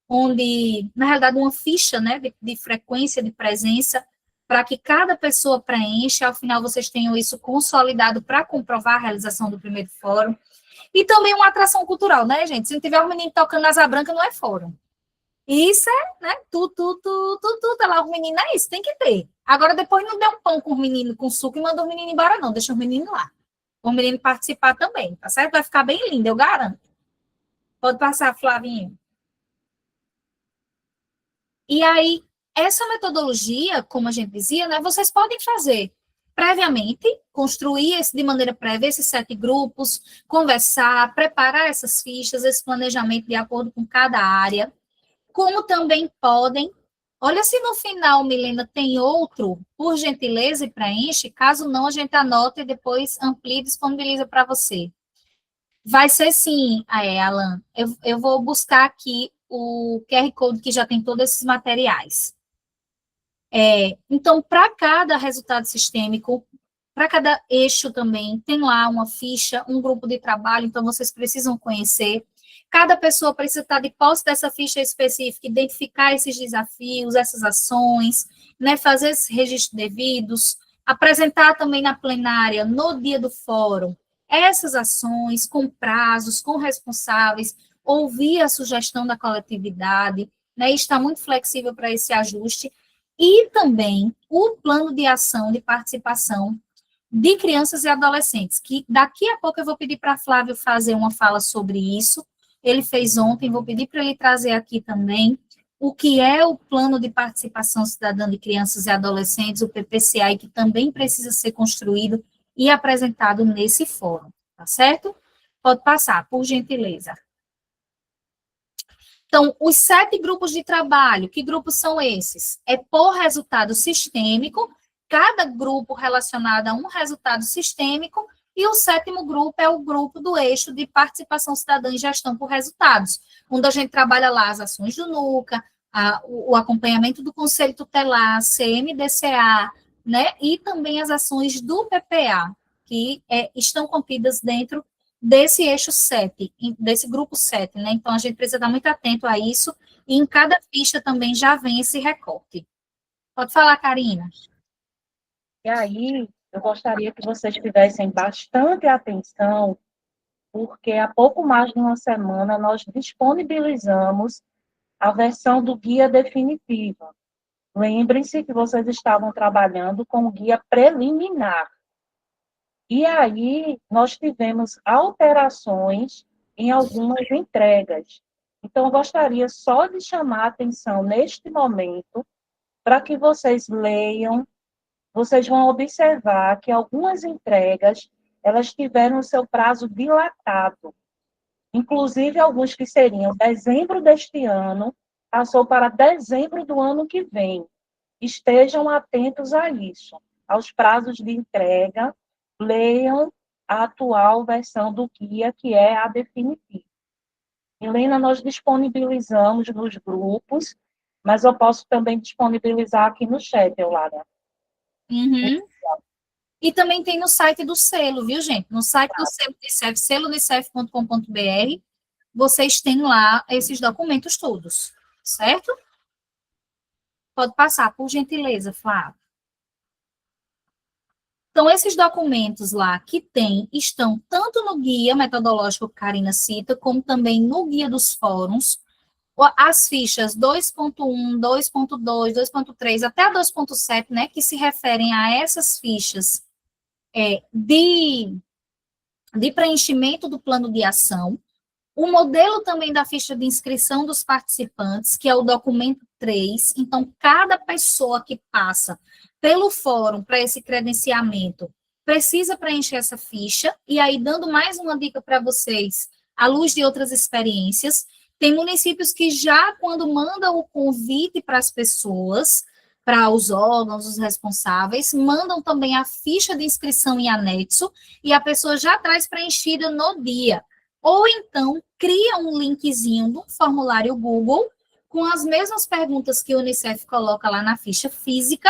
onde, na realidade, uma ficha, né, de frequência de presença, para que cada pessoa preencha, ao final vocês tenham isso consolidado para comprovar a realização do primeiro fórum. E também uma atração cultural, né, gente? Se não tiver um menino tocando asa branca, não é fórum. Isso né? Tá lá, o menino é isso, tem que ter. Agora, depois não dê um pão com o menino, com suco e manda o menino embora, não. Deixa o menino lá. O menino participar também, tá certo? Vai ficar bem lindo, eu garanto. Pode passar, Flavinho. E aí, essa metodologia, como a gente dizia, né? Vocês podem fazer previamente, construir de maneira prévia esses 7 grupos, conversar, preparar essas fichas, esse planejamento de acordo com cada área, como também podem, olha se no final, Milena, tem outro, por gentileza, e preenche, caso não, a gente anota e depois amplia e disponibiliza para você. Vai ser sim, Alan, eu vou buscar aqui o QR Code que já tem todos esses materiais. Então, para cada resultado sistêmico, para cada eixo também, tem lá uma ficha, um grupo de trabalho, então vocês precisam conhecer. Cada pessoa precisa estar de posse dessa ficha específica, identificar esses desafios, essas ações, né, fazer esses registros devidos, apresentar também na plenária, no dia do fórum, essas ações com prazos, com responsáveis, ouvir a sugestão da coletividade, né, e estar muito flexível para esse ajuste, e também o plano de ação de participação de crianças e adolescentes, que daqui a pouco eu vou pedir para Flávio fazer uma fala sobre isso. Ele fez ontem, vou pedir para ele trazer aqui também o que é o Plano de Participação Cidadã de Crianças e Adolescentes, o PPCA, que também precisa ser construído e apresentado nesse fórum, tá certo? Pode passar, por gentileza. Então, os 7 grupos de trabalho, que grupos são esses? É por resultado sistêmico, cada grupo relacionado a um resultado sistêmico, e o 7º grupo é o grupo do eixo de participação cidadã e gestão por resultados, onde a gente trabalha lá as ações do NUCA, o acompanhamento do Conselho Tutelar, CMDCA, né, e também as ações do PPA, que estão contidas dentro desse eixo 7, desse grupo 7, né? Então, a gente precisa estar muito atento a isso, e em cada ficha também já vem esse recorte. Pode falar, Karina. E aí, eu gostaria que vocês tivessem bastante atenção, porque há pouco mais de uma semana nós disponibilizamos a versão do guia definitiva. Lembrem-se que vocês estavam trabalhando com o guia preliminar. E aí, nós tivemos alterações em algumas entregas. Então, eu gostaria só de chamar a atenção neste momento para que vocês leiam. Vocês vão observar que algumas entregas, elas tiveram o seu prazo dilatado. Inclusive, alguns que seriam dezembro deste ano, passou para dezembro do ano que vem. Estejam atentos a isso, aos prazos de entrega, leiam a atual versão do guia, que é a definitiva. Helena, nós disponibilizamos nos grupos, mas eu posso também disponibilizar aqui no chat, Eulália. Uhum. E também tem no site do selo, viu, gente? No site do selo Unicef, selounicef.com.br, vocês têm lá esses documentos todos, certo? Pode passar, por gentileza, Flávio. Então, esses documentos lá que tem, estão tanto no guia metodológico que a Karina cita, como também no guia dos fóruns, as fichas 2.1, 2.2, 2.3, até a 2.7, né, que se referem a essas fichas de preenchimento do plano de ação. O modelo também da ficha de inscrição dos participantes, que é o documento 3. Então, cada pessoa que passa pelo fórum para esse credenciamento precisa preencher essa ficha. E aí, dando mais uma dica para vocês, à luz de outras experiências, tem municípios que já, quando mandam o convite para as pessoas, para os órgãos, os responsáveis, mandam também a ficha de inscrição em anexo, e a pessoa já traz preenchida no dia. Ou então, cria um linkzinho do formulário Google com as mesmas perguntas que o Unicef coloca lá na ficha física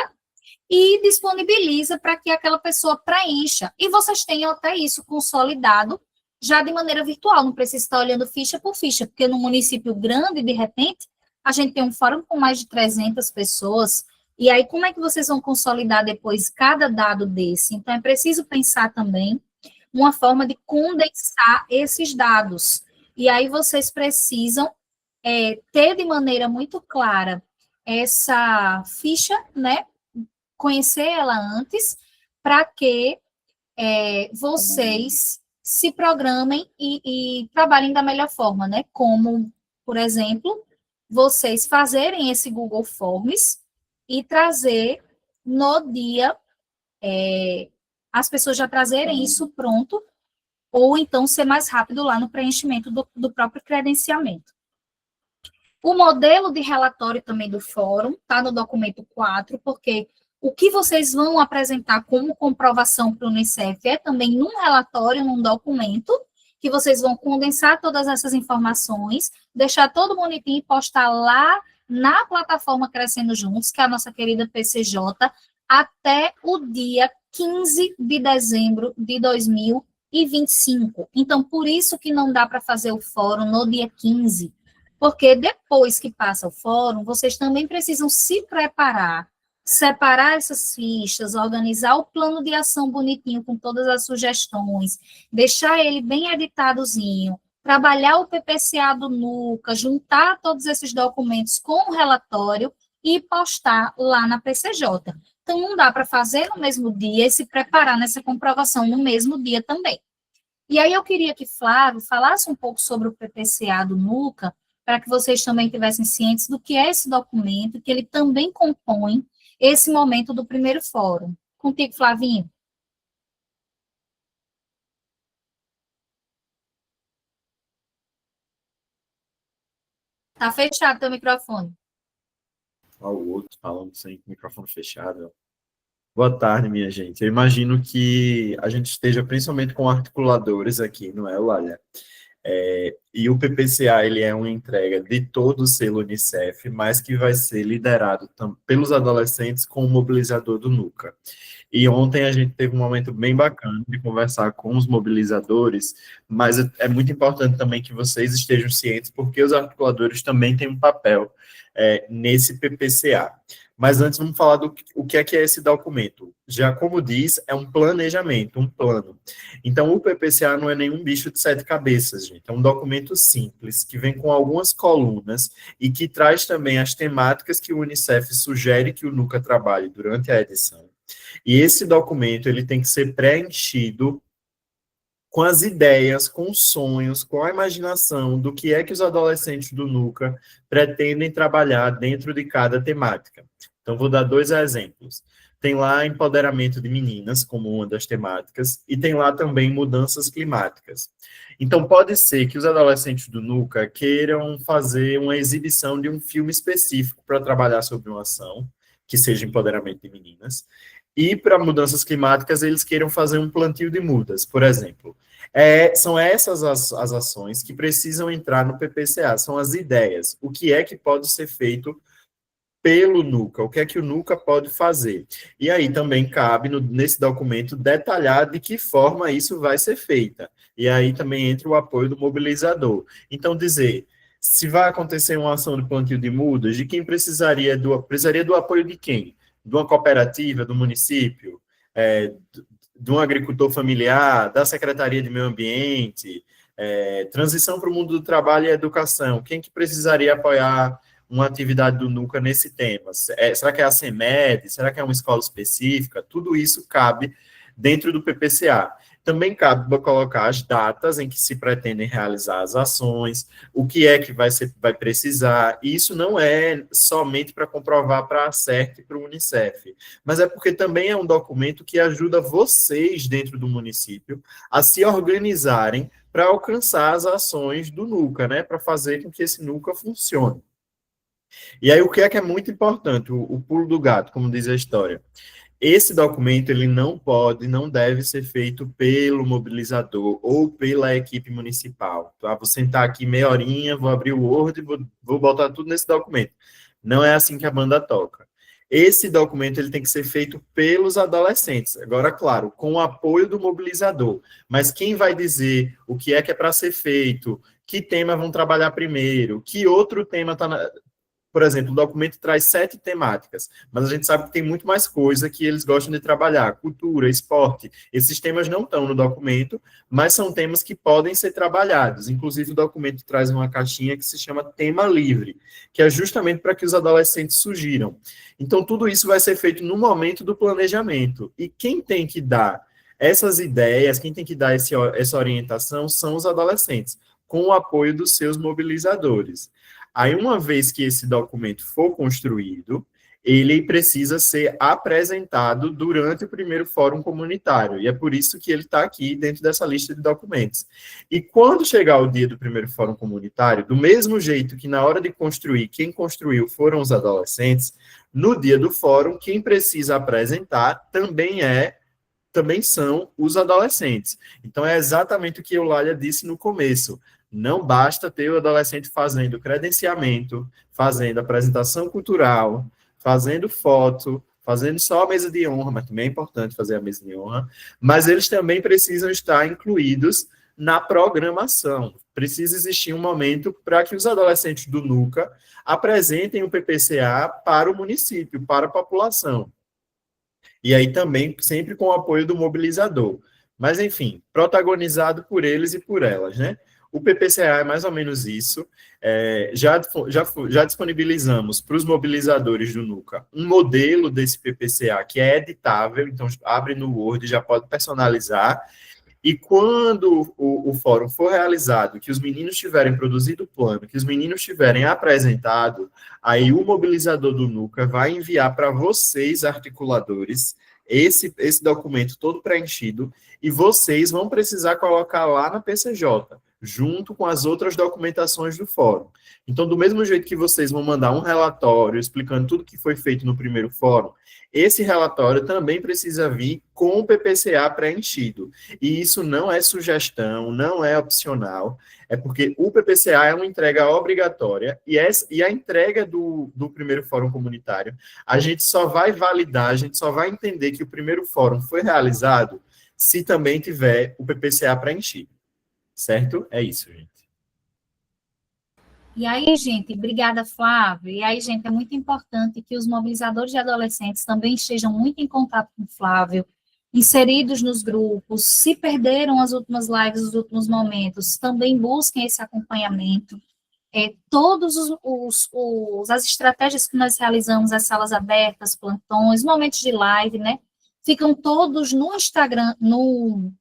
e disponibiliza para que aquela pessoa preencha. E vocês tenham até isso consolidado já de maneira virtual, não precisa estar olhando ficha por ficha, porque no município grande, de repente, a gente tem um fórum com mais de 300 pessoas, e aí como é que vocês vão consolidar depois cada dado desse? Então, é preciso pensar também uma forma de condensar esses dados. E aí vocês precisam ter de maneira muito clara essa ficha, né? Conhecer ela antes, para que vocês se programem e trabalhem da melhor forma, né? Como, por exemplo, vocês fazerem esse Google Forms e trazer no dia as pessoas já trazerem isso pronto, ou então ser mais rápido lá no preenchimento do próprio credenciamento. O modelo de relatório também do fórum está no documento 4, porque o que vocês vão apresentar como comprovação para o Unicef é também num relatório, num documento, que vocês vão condensar todas essas informações, deixar todo bonitinho e postar lá na plataforma Crescendo Juntos, que é a nossa querida PCJ, até o dia 15 de dezembro de 2025. Então, por isso que não dá para fazer o fórum no dia 15, porque depois que passa o fórum, vocês também precisam se preparar, separar essas fichas, organizar o plano de ação bonitinho com todas as sugestões, deixar ele bem editadozinho, trabalhar o PPCA do NUCA, juntar todos esses documentos com o relatório e postar lá na PCJ. Então, não dá para fazer no mesmo dia e se preparar nessa comprovação no mesmo dia também. E aí eu queria que Flávio falasse um pouco sobre o PPCA do NUCA, para que vocês também tivessem cientes do que é esse documento, que ele também compõe esse momento do primeiro fórum. Contigo, Flavinho. Tá fechado teu microfone. Olha o outro falando sem microfone fechado. Boa tarde, minha gente. Eu imagino que a gente esteja principalmente com articuladores aqui, não é, Eulália? E o PPCA, ele é uma entrega de todo o selo Unicef, mas que vai ser liderado pelos adolescentes com o mobilizador do NUCA. E ontem a gente teve um momento bem bacana de conversar com os mobilizadores, mas é muito importante também que vocês estejam cientes, porque os articuladores também têm um papel nesse PPCA. Mas antes vamos falar do o que é esse documento. Já como diz, é um planejamento, um plano. Então o PPCA não é nenhum bicho de 7 cabeças, gente. É um documento simples, que vem com algumas colunas e que traz também as temáticas que o Unicef sugere que o NUCA trabalhe durante a edição. E esse documento ele tem que ser preenchido com as ideias, com os sonhos, com a imaginação do que é que os adolescentes do NUCA pretendem trabalhar dentro de cada temática. Então, vou dar 2 exemplos. Tem lá empoderamento de meninas, como uma das temáticas, e tem lá também mudanças climáticas. Então, pode ser que os adolescentes do NUCA queiram fazer uma exibição de um filme específico para trabalhar sobre uma ação, que seja empoderamento de meninas, e para mudanças climáticas eles queiram fazer um plantio de mudas, por exemplo. São essas as ações que precisam entrar no PPCA, são as ideias. O que é que pode ser feito pelo NUCA, o que é que o NUCA pode fazer. E aí também cabe nesse documento detalhar de que forma isso vai ser feita. E aí também entra o apoio do mobilizador. Então, dizer, se vai acontecer uma ação de plantio de mudas, de quem precisaria do apoio de quem? De uma cooperativa, do município, de um agricultor familiar, da Secretaria de Meio Ambiente, transição para o mundo do trabalho e educação. Quem que precisaria apoiar uma atividade do NUCA nesse tema? Será que é a CEMED? Será que é uma escola específica? Tudo isso cabe dentro do PPCA. Também cabe colocar as datas em que se pretendem realizar as ações, o que é que vai precisar. E isso não é somente para comprovar para a CERT e para o Unicef, mas é porque também é um documento que ajuda vocês dentro do município a se organizarem para alcançar as ações do NUCA, né? Para fazer com que esse NUCA funcione. E aí, o que é muito importante? O pulo do gato, como diz a história. Esse documento, ele não pode, não deve ser feito pelo mobilizador ou pela equipe municipal. Tá? Vou sentar aqui meia horinha, vou abrir o Word e vou botar tudo nesse documento. Não é assim que a banda toca. Esse documento, ele tem que ser feito pelos adolescentes. Agora, claro, com o apoio do mobilizador. Mas quem vai dizer o que é para ser feito, que tema vão trabalhar primeiro, que outro tema está Por exemplo, o documento traz 7 temáticas, mas a gente sabe que tem muito mais coisa que eles gostam de trabalhar, cultura, esporte. Esses temas não estão no documento, mas são temas que podem ser trabalhados. Inclusive, o documento traz uma caixinha que se chama Tema Livre, que é justamente para que os adolescentes sugiram. Então, tudo isso vai ser feito no momento do planejamento. E quem tem que dar essas ideias, quem tem que dar essa orientação são os adolescentes, com o apoio dos seus mobilizadores. Aí, uma vez que esse documento for construído, ele precisa ser apresentado durante o primeiro fórum comunitário, e é por isso que ele está aqui dentro dessa lista de documentos. E quando chegar o dia do primeiro fórum comunitário, do mesmo jeito que na hora de construir, quem construiu foram os adolescentes, no dia do fórum, quem precisa apresentar também são os adolescentes. Então, é exatamente o que a Eulália disse no começo. Não basta ter o adolescente fazendo credenciamento, fazendo apresentação cultural, fazendo foto, fazendo só a mesa de honra, mas também é importante fazer a mesa de honra, mas eles também precisam estar incluídos na programação. Precisa existir um momento para que os adolescentes do NUCA apresentem o PPCA para o município, para a população. E aí também sempre com o apoio do mobilizador. Mas, enfim, protagonizado por eles e por elas, né? O PPCA é mais ou menos isso. Já disponibilizamos para os mobilizadores do NUCA um modelo desse PPCA que é editável, então abre no Word, já pode personalizar. E quando o fórum for realizado, que os meninos tiverem produzido o plano, que os meninos tiverem apresentado, aí o mobilizador do NUCA vai enviar para vocês, articuladores, esse documento todo preenchido, e vocês vão precisar colocar lá na PCJ. junto com as outras documentações do fórum. Então, do mesmo jeito que vocês vão mandar um relatório explicando tudo que foi feito no primeiro fórum, esse relatório também precisa vir com o PPCA preenchido. E isso não é sugestão, não é opcional, é porque o PPCA é uma entrega obrigatória, e a entrega do primeiro fórum comunitário, a gente só vai validar, a gente só vai entender que o primeiro fórum foi realizado se também tiver o PPCA preenchido. Certo? É isso, gente. E aí, gente, obrigada, Flávio. E aí, gente, é muito importante que os mobilizadores de adolescentes também estejam muito em contato com o Flávio, inseridos nos grupos, se perderam as últimas lives, os últimos momentos, também busquem esse acompanhamento. Todos as estratégias que nós realizamos, as salas abertas, plantões, momentos de live, né, ficam todos no Instagram, no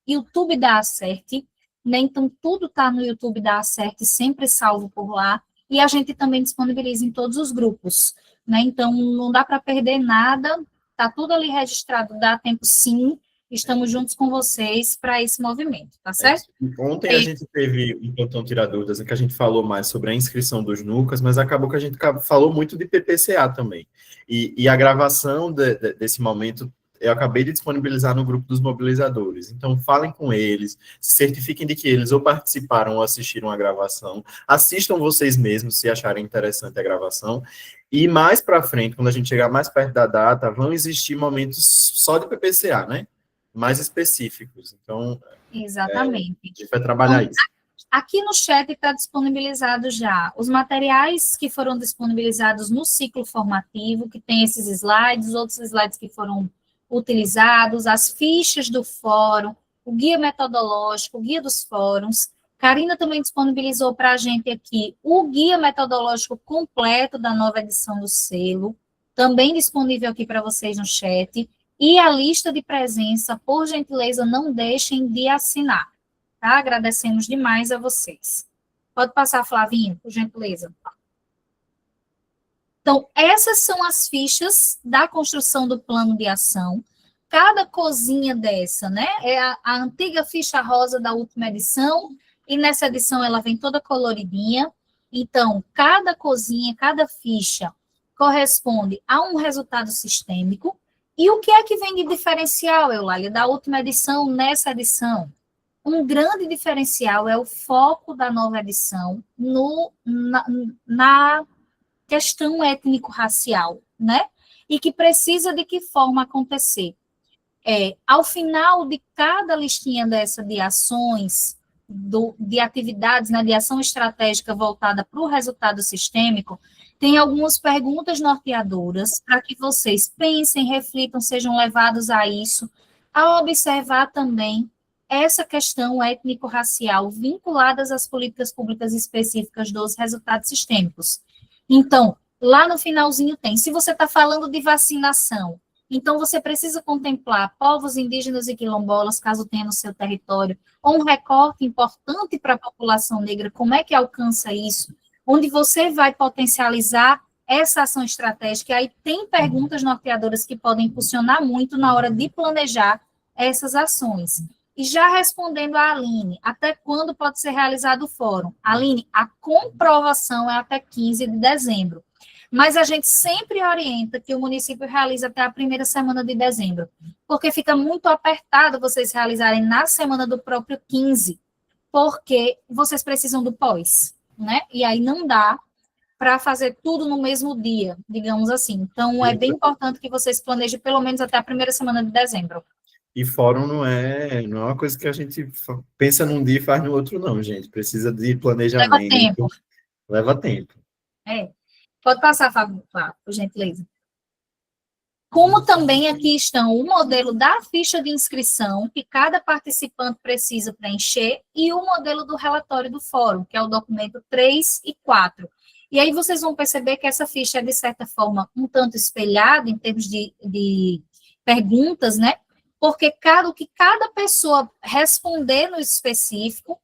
YouTube da Acerte, né, então tudo está no YouTube da Acerte, sempre salvo por lá, e a gente também disponibiliza em todos os grupos, né, então não dá para perder nada, está tudo ali registrado, dá tempo sim, estamos juntos com vocês para esse movimento, tá certo? Ontem a gente teve um plantão Tira Dúvidas, em que a gente falou mais sobre a inscrição dos NUCAS, mas acabou que a gente falou muito de PPCA também. E a gravação desse momento eu acabei de disponibilizar no grupo dos mobilizadores. Então, falem com eles, certifiquem de que eles ou participaram ou assistiram a gravação, assistam vocês mesmos se acharem interessante a gravação, e mais para frente, quando a gente chegar mais perto da data, vão existir momentos só de PPCA, né? Mais específicos. Então, exatamente. A gente vai trabalhar isso. Aqui no chat está disponibilizado já os materiais que foram disponibilizados no ciclo formativo, que tem esses slides, outros slides que foram utilizados, as fichas do fórum, o guia metodológico, o guia dos fóruns. Karina também disponibilizou para a gente aqui o guia metodológico completo da nova edição do selo, também disponível aqui para vocês no chat, e a lista de presença, por gentileza, não deixem de assinar, tá? Agradecemos demais a vocês. Pode passar, Flavinho, por gentileza. Então, essas são as fichas da construção do plano de ação. Cada cozinha dessa, né, é a antiga ficha rosa da última edição, e nessa edição ela vem toda coloridinha. Então, cada cozinha, cada ficha corresponde a um resultado sistêmico. E o que é que vem de diferencial, Eulália, da última edição nessa edição? Um grande diferencial é o foco da nova edição na questão étnico-racial, né? E que precisa de que forma acontecer. Ao final de cada listinha dessa de ações, de atividades, né, de ação estratégica voltada para o resultado sistêmico, tem algumas perguntas norteadoras para que vocês pensem, reflitam, sejam levados a isso, a observar também essa questão étnico-racial vinculadas às políticas públicas específicas dos resultados sistêmicos. Então, lá no finalzinho tem, se você está falando de vacinação, então você precisa contemplar povos indígenas e quilombolas, caso tenha no seu território, ou um recorte importante para a população negra, como é que alcança isso? Onde você vai potencializar essa ação estratégica, e aí tem perguntas norteadoras que podem impulsionar muito na hora de planejar essas ações. E já respondendo a Aline, até quando pode ser realizado o fórum? Aline, a comprovação é até 15 de dezembro. Mas a gente sempre orienta que o município realize até a primeira semana de dezembro, porque fica muito apertado vocês realizarem na semana do próprio 15, porque vocês precisam do pós, né? E aí não dá para fazer tudo no mesmo dia, digamos assim. Então, é bem importante que vocês planejem pelo menos até a primeira semana de dezembro. E fórum não é uma coisa que a gente pensa num dia e faz no outro, não, gente. Precisa de planejamento. Leva tempo. Leva tempo. Pode passar, Fábio, por gentileza. Como também aqui estão o modelo da ficha de inscrição, que cada participante precisa preencher, e o modelo do relatório do fórum, que é o documento 3 e 4. E aí vocês vão perceber que essa ficha é, de certa forma, um tanto espelhada em termos de perguntas, né? Porque o que cada pessoa responder no específico,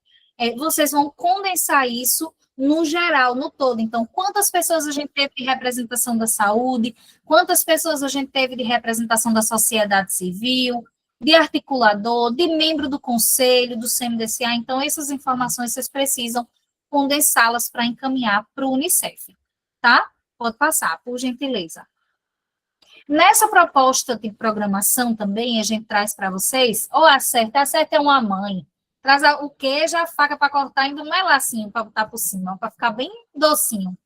vocês vão condensar isso no geral, no todo. Então, quantas pessoas a gente teve de representação da saúde, quantas pessoas a gente teve de representação da sociedade civil, de articulador, de membro do conselho, do CMDCA. Então, essas informações vocês precisam condensá-las para encaminhar para o Unicef, tá? Pode passar, por gentileza. Nessa proposta de programação também, a gente traz para vocês, ou a certa é uma mãe, traz o queijo, a faca para cortar, ainda um melacinho para botar por cima, para ficar bem docinho.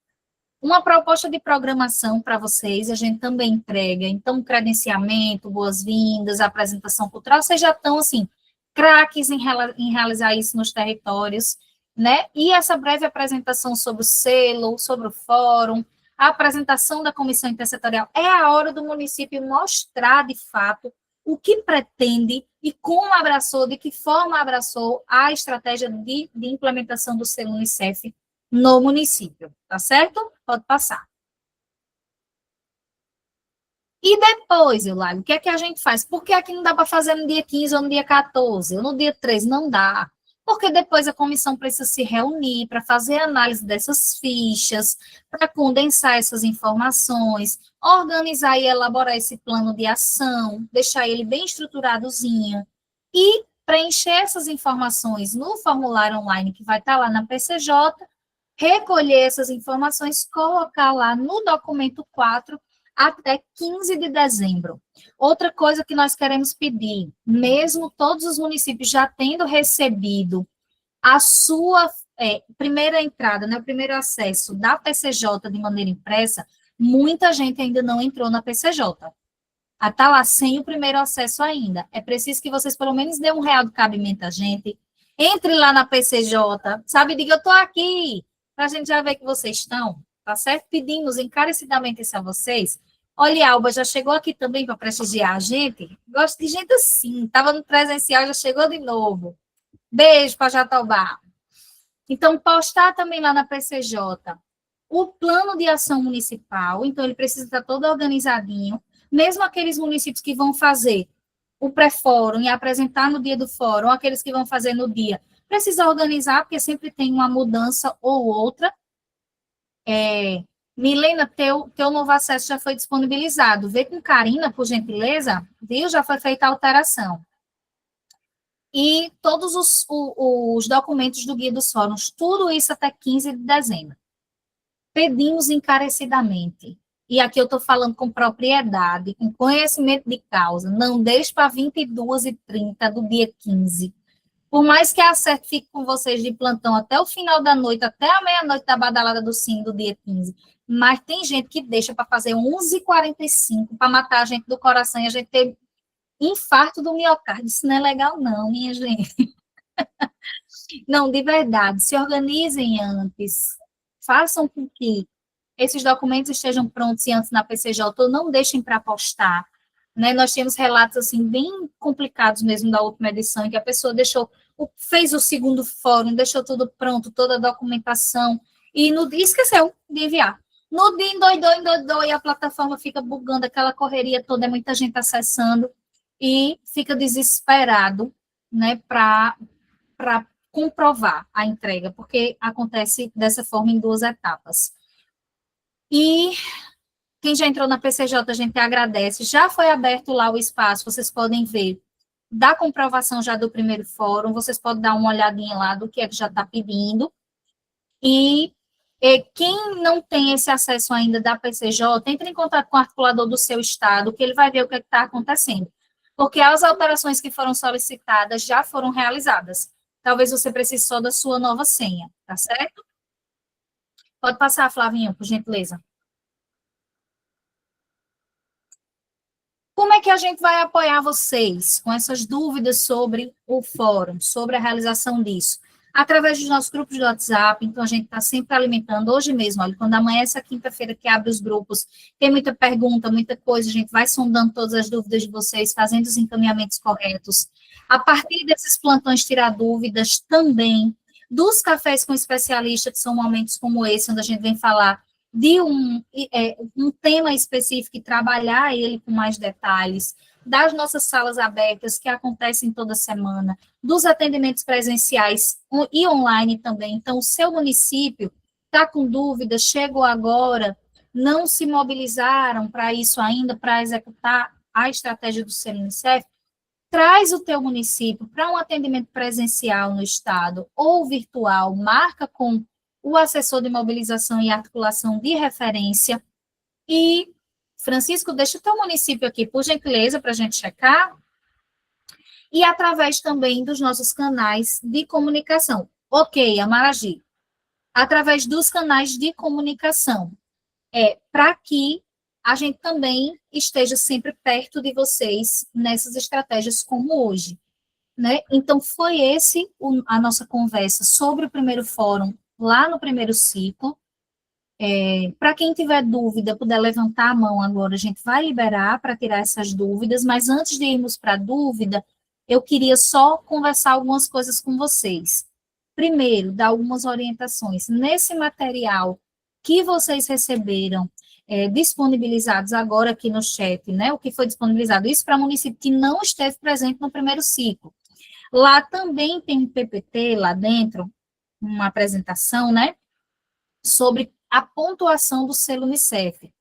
Uma proposta de programação para vocês, a gente também entrega, então, credenciamento, boas-vindas, apresentação cultural, vocês já estão, assim, craques em realizar isso nos territórios, né? E essa breve apresentação sobre o selo, sobre o fórum, a apresentação da comissão intersetorial, é a hora do município mostrar, de fato, o que pretende e como abraçou, de que forma abraçou a estratégia de implementação do selo Unicef no município, tá certo? Pode passar. E depois, Eulália, o que é que a gente faz? Por que aqui não dá para fazer no dia 15 ou no dia 14, ou no dia 13? Não dá. Porque depois a comissão precisa se reunir para fazer análise dessas fichas, para condensar essas informações, organizar e elaborar esse plano de ação, deixar ele bem estruturadozinho e preencher essas informações no formulário online que vai estar lá na PCJ, recolher essas informações, colocar lá no documento 4 até 15 de dezembro. Outra coisa que nós queremos pedir, mesmo todos os municípios já tendo recebido a sua primeira entrada, né, o primeiro acesso da PCJ de maneira impressa, muita gente ainda não entrou na PCJ. Está lá sem o primeiro acesso ainda. É preciso que vocês pelo menos dêem R$1 do cabimento a gente, entre lá na PCJ, sabe, diga, eu estou aqui, para a gente já ver que vocês estão, tá certo? Pedimos encarecidamente isso a vocês. Olha, Alba já chegou aqui também para prestigiar a gente. Gosto de gente assim, estava no presencial, já chegou de novo. Beijo para Jatobá. Então, postar também lá na PCJ o plano de ação municipal, então ele precisa estar todo organizadinho, mesmo aqueles municípios que vão fazer o pré-fórum e apresentar no dia do fórum, aqueles que vão fazer no dia, precisa organizar, porque sempre tem uma mudança ou outra. Milena, teu novo acesso já foi disponibilizado. Vê com Karina, por gentileza, viu? Já foi feita a alteração. E todos os documentos do Guia dos Fóruns, tudo isso até 15 de dezembro. Pedimos encarecidamente, e aqui eu estou falando com propriedade, com conhecimento de causa, não deixe para 22h30 do dia 15. Por mais que a CERT fique com vocês de plantão até o final da noite, até a meia-noite da badalada do Sim do dia 15, mas tem gente que deixa para fazer 11h45 para matar a gente do coração e a gente ter infarto do miocárdio. Isso não é legal não, minha gente. Não, de verdade, se organizem antes, façam com que esses documentos estejam prontos e antes na PCJ, ou não deixem para postar. Né? Nós tínhamos relatos assim, bem complicados mesmo da última edição, em que a pessoa fez o segundo fórum, deixou tudo pronto, toda a documentação, e no dia esqueceu de enviar. No dia endoidou, e a plataforma fica bugando, aquela correria toda, é muita gente acessando, e fica desesperado, né, para comprovar a entrega, porque acontece dessa forma em 2 etapas. E quem já entrou na PCJ, a gente agradece. Já foi aberto lá o espaço, vocês podem ver da comprovação já do primeiro fórum, vocês podem dar uma olhadinha lá do que é que já está pedindo. E quem não tem esse acesso ainda da PCJ, entre em contato com o articulador do seu estado, que ele vai ver o que está acontecendo. Porque as alterações que foram solicitadas já foram realizadas. Talvez você precise só da sua nova senha, tá certo? Pode passar, Flavinho, por gentileza. Como é que a gente vai apoiar vocês com essas dúvidas sobre o fórum, sobre a realização disso? Através dos nossos grupos de WhatsApp, então a gente está sempre alimentando, hoje mesmo, olha, quando amanhã, essa quinta-feira que abre os grupos, tem muita pergunta, muita coisa, a gente vai sondando todas as dúvidas de vocês, fazendo os encaminhamentos corretos. A partir desses plantões tirar dúvidas também, dos cafés com especialista, que são momentos como esse, onde a gente vem falar de um tema específico e trabalhar ele com mais detalhes, das nossas salas abertas, que acontecem toda semana, dos atendimentos presenciais e online também. Então, o seu município está com dúvidas, chegou agora, não se mobilizaram para isso ainda, para executar a estratégia do Unicef, traz o teu município para um atendimento presencial no estado ou virtual, marca com o assessor de mobilização e articulação de referência. E, Francisco, deixa o teu município aqui, por gentileza, para a gente checar. E através também dos nossos canais de comunicação. Ok, Amaragi. Através dos canais de comunicação. Para que a gente também esteja sempre perto de vocês nessas estratégias como hoje. Né? Então, foi a nossa conversa sobre o primeiro fórum, lá no primeiro ciclo. Para quem tiver dúvida, puder levantar a mão agora, a gente vai liberar para tirar essas dúvidas, mas antes de irmos para a dúvida, eu queria só conversar algumas coisas com vocês. Primeiro, dar algumas orientações. Nesse material que vocês receberam, disponibilizados agora aqui no chat, né? O que foi disponibilizado, isso para município que não esteve presente no primeiro ciclo. Lá também tem um PPT, lá dentro, uma apresentação, né? Sobre a pontuação do selo Unicef.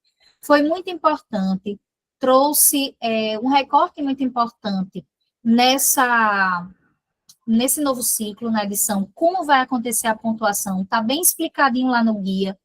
Foi muito importante, trouxe um recorte muito importante nesse novo ciclo, na edição, como vai acontecer a pontuação, está bem explicadinho lá no guia,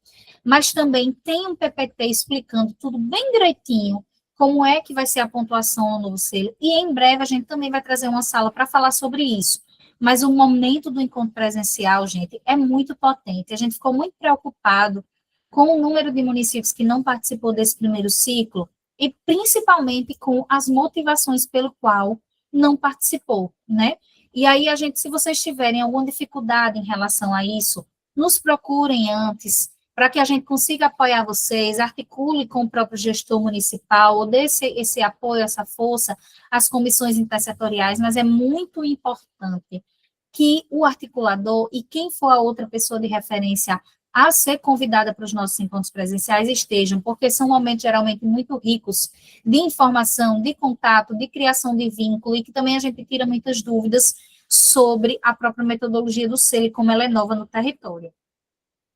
mas também tem um PPT explicando tudo bem direitinho, como é que vai ser a pontuação no novo selo, e em breve a gente também vai trazer uma sala para falar sobre isso. Mas o momento do encontro presencial, gente, é muito potente. A gente ficou muito preocupado com o número de municípios que não participou desse primeiro ciclo, e principalmente com as motivações pelo qual não participou, né? E aí, se vocês tiverem alguma dificuldade em relação a isso, nos procurem antes, para que a gente consiga apoiar vocês, articule com o próprio gestor municipal, ou dê esse apoio, essa força às comissões intersetoriais, mas é muito importante que o articulador e quem for a outra pessoa de referência a ser convidada para os nossos encontros presenciais estejam, porque são momentos geralmente muito ricos de informação, de contato, de criação de vínculo, e que também a gente tira muitas dúvidas sobre a própria metodologia do selo e como ela é nova no território.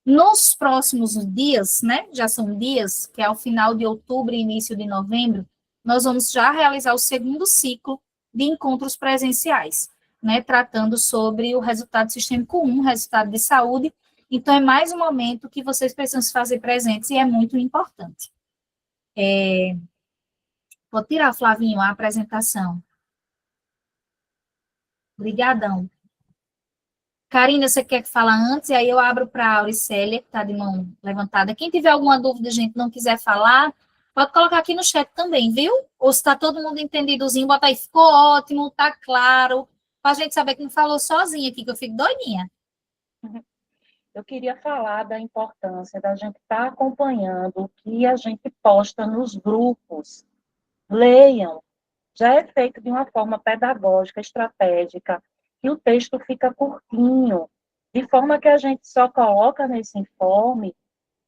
Nos próximos dias, né, já são dias, que é ao final de outubro e início de novembro, nós vamos já realizar o segundo ciclo de encontros presenciais, né, tratando sobre o resultado sistêmico 1, resultado de saúde. Então, é mais um momento que vocês precisam se fazer presentes e é muito importante. Vou tirar, Flavinho, a apresentação. Obrigadão. Karina, você quer que fale antes? E aí eu abro para a Auricélia, que está de mão levantada. Quem tiver alguma dúvida, gente, não quiser falar, pode colocar aqui no chat também, viu? Ou se está todo mundo entendidozinho, bota aí, ficou ótimo, tá claro, para a gente saber que não falou sozinha aqui, que eu fico doidinha. Eu queria falar da importância da gente estar acompanhando o que a gente posta nos grupos. Leiam. Já é feito de uma forma pedagógica, estratégica, que o texto fica curtinho, de forma que a gente só coloca nesse informe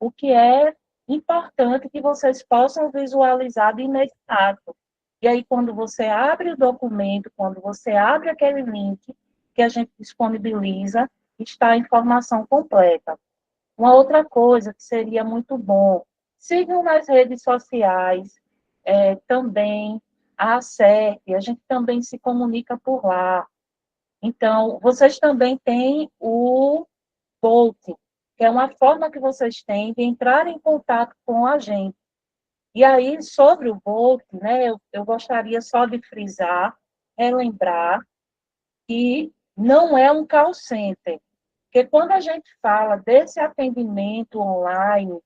o que é importante que vocês possam visualizar de imediato. E aí, quando você abre o documento, quando você abre aquele link que a gente disponibiliza, está a informação completa. Uma outra coisa que seria muito bom, sigam nas redes sociais, também a ACERP, a gente também se comunica por lá. Então, vocês também têm o Bolt, que é uma forma que vocês têm de entrar em contato com a gente. E aí, sobre o Bolt, né, eu gostaria só de frisar, relembrar que não é um call center. Porque quando a gente fala desse atendimento online,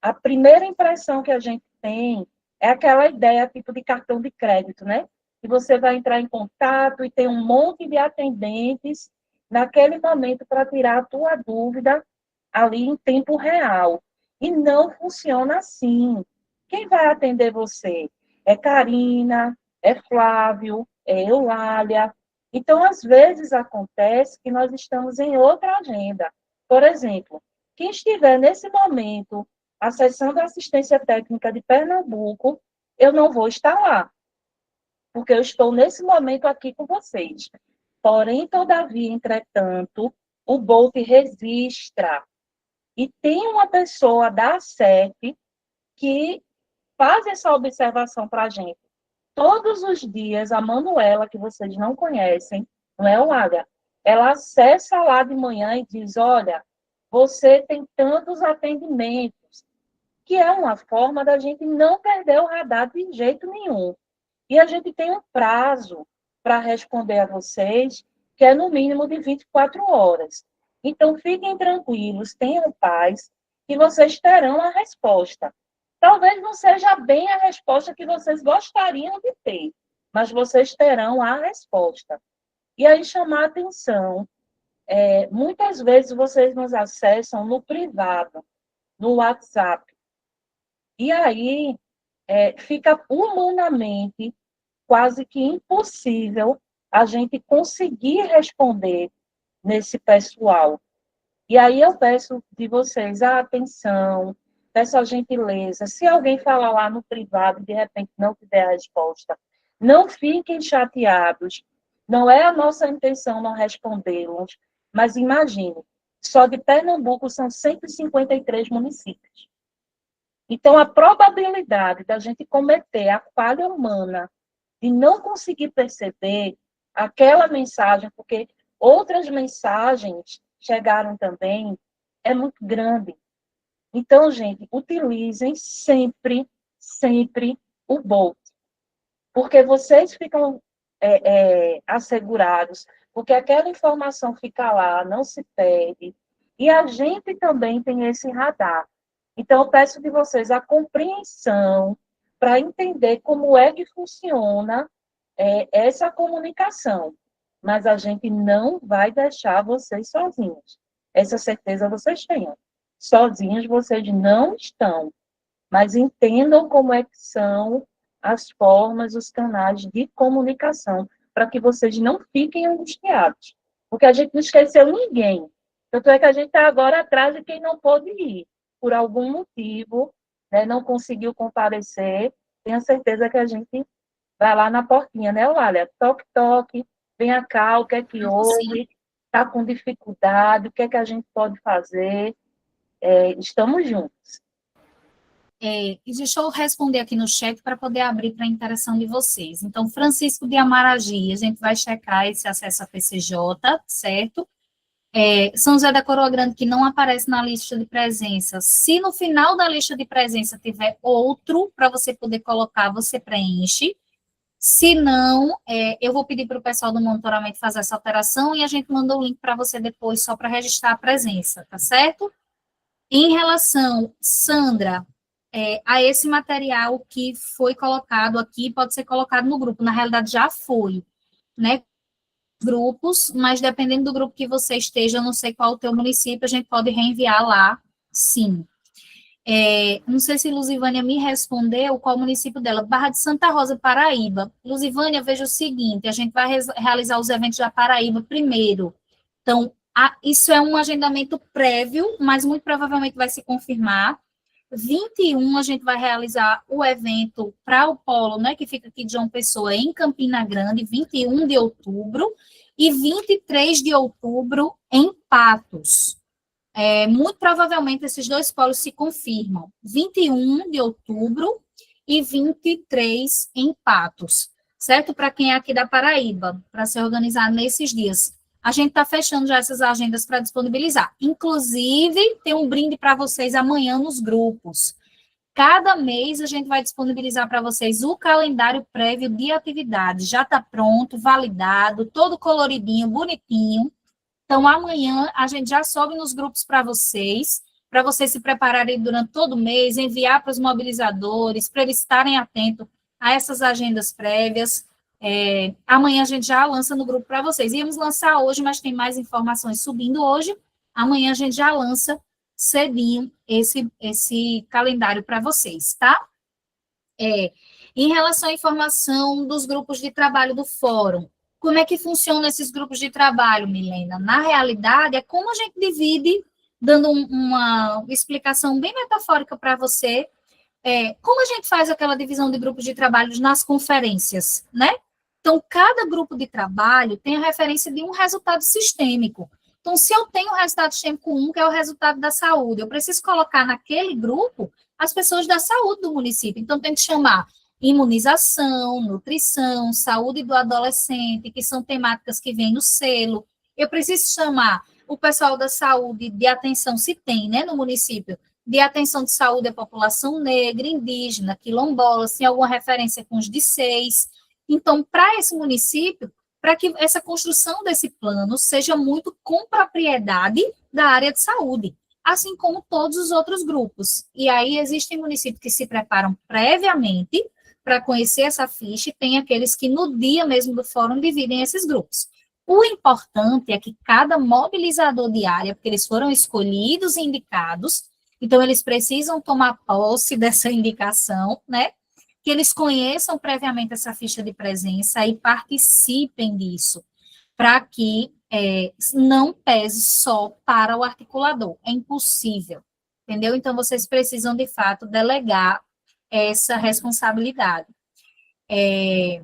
a primeira impressão que a gente tem é aquela ideia tipo de cartão de crédito, né? Que você vai entrar em contato e tem um monte de atendentes naquele momento para tirar a tua dúvida ali em tempo real. E não funciona assim. Quem vai atender você? É Karina, é Flávio, é Eulália. Então, às vezes acontece que nós estamos em outra agenda. Por exemplo, quem estiver nesse momento acessando a assistência técnica de Pernambuco, eu não vou estar lá, porque eu estou nesse momento aqui com vocês. Porém, todavia, entretanto, o Bolt registra. E tem uma pessoa da ACEP que faz essa observação para a gente. todos os dias, a Manuela, que vocês não conhecem, não é, Wália? Ela acessa lá de manhã e diz, olha, você tem tantos atendimentos, que é uma forma da gente não perder o radar de jeito nenhum. E a gente tem um prazo para responder a vocês, que é no mínimo de 24 horas. Então, fiquem tranquilos, tenham paz, que vocês terão a resposta. Talvez não seja bem a resposta que vocês gostariam de ter, mas vocês terão a resposta. E aí, chamar a atenção. Muitas vezes vocês nos acessam no privado, no WhatsApp. E aí, fica humanamente quase que impossível a gente conseguir responder nesse pessoal. E aí eu peço de vocês a atenção, peço a gentileza. Se alguém falar lá no privado e de repente não tiver a resposta, não fiquem chateados. Não é a nossa intenção não respondê-los, mas imagine, só de Pernambuco são 153 municípios. Então, a probabilidade da gente cometer a falha humana de não conseguir perceber aquela mensagem, porque outras mensagens chegaram também, é muito grande. Então, gente, utilizem sempre, sempre o Bolt, porque vocês ficam assegurados, porque aquela informação fica lá, não se perde, e a gente também tem esse radar. Então, eu peço de vocês a compreensão para entender como é que funciona essa comunicação. Mas a gente não vai deixar vocês sozinhos. Essa certeza vocês tenham. Sozinhos vocês não estão. Mas entendam como é que são as formas, os canais de comunicação, para que vocês não fiquem angustiados. Porque a gente não esqueceu ninguém. Tanto é que a gente está agora atrás de quem não pôde ir. Por algum motivo, né, não conseguiu comparecer. Tenho certeza que a gente vai lá na portinha, né, Olha, toque, toque, vem cá, o que é que houve? Está com dificuldade, o que é que a gente pode fazer? Estamos juntos. E deixa eu responder aqui no chat para poder abrir para a interação de vocês. Então, Francisco de Amaragi, a gente vai checar esse acesso a PCJ, certo? São José da Coroa Grande, que não aparece na lista de presença. Se no final da lista de presença tiver outro para você poder colocar, você preenche. Se não, eu vou pedir para o pessoal do monitoramento fazer essa alteração e a gente manda o link para você depois, só para registrar a presença, tá certo? Em relação, Sandra, a esse material que foi colocado aqui, pode ser colocado no grupo, na realidade já foi, né? Grupos, mas dependendo do grupo que você esteja, eu não sei qual o teu município, a gente pode reenviar lá, sim. Não sei se Luzivânia me respondeu qual o município dela, Barra de Santa Rosa, Paraíba. Luzivânia, veja o seguinte, a gente vai realizar os eventos da Paraíba primeiro, então, isso é um agendamento prévio, mas muito provavelmente vai se confirmar. 21, a gente vai realizar o evento para o Polo, né, que fica aqui de João Pessoa, em Campina Grande, 21 de outubro, e 23 de outubro em Patos. Muito provavelmente esses dois polos se confirmam, 21 de outubro e 23 em Patos, certo? Para quem é aqui da Paraíba, para se organizar nesses dias. A gente está fechando já essas agendas para disponibilizar. Inclusive, tem um brinde para vocês amanhã nos grupos. Cada mês a gente vai disponibilizar para vocês o calendário prévio de atividades. Já está pronto, validado, todo coloridinho, bonitinho. Então, amanhã a gente já sobe nos grupos para vocês se prepararem durante todo o mês, enviar para os mobilizadores, para eles estarem atentos a essas agendas prévias. Amanhã a gente já lança no grupo para vocês. Íamos lançar hoje, mas tem mais informações subindo hoje. Amanhã a gente já lança cedinho esse calendário para vocês, tá? Em relação à informação dos grupos de trabalho do fórum, como é que funcionam esses grupos de trabalho, Milena? Na realidade, é como a gente divide, dando uma explicação bem metafórica para você, como a gente faz aquela divisão de grupos de trabalho nas conferências, né? Então, cada grupo de trabalho tem a referência de um resultado sistêmico. Então, se eu tenho o resultado sistêmico 1, que é o resultado da saúde, eu preciso colocar naquele grupo as pessoas da saúde do município. Então, tem que chamar imunização, nutrição, saúde do adolescente, que são temáticas que vêm no selo. Eu preciso chamar o pessoal da saúde de atenção, se tem, né, no município, de atenção de saúde à população negra, indígena, quilombola, se tem alguma referência com os de 6. Então, para esse município, para que essa construção desse plano seja muito com propriedade da área de saúde, assim como todos os outros grupos. E aí existem municípios que se preparam previamente para conhecer essa ficha, e tem aqueles que no dia mesmo do fórum dividem esses grupos. O importante é que cada mobilizador de área, porque eles foram escolhidos e indicados, então eles precisam tomar posse dessa indicação, né? Que eles conheçam previamente essa ficha de presença e participem disso, para que não pese só para o articulador. É impossível, entendeu? Então, vocês precisam, de fato, delegar essa responsabilidade. Deixa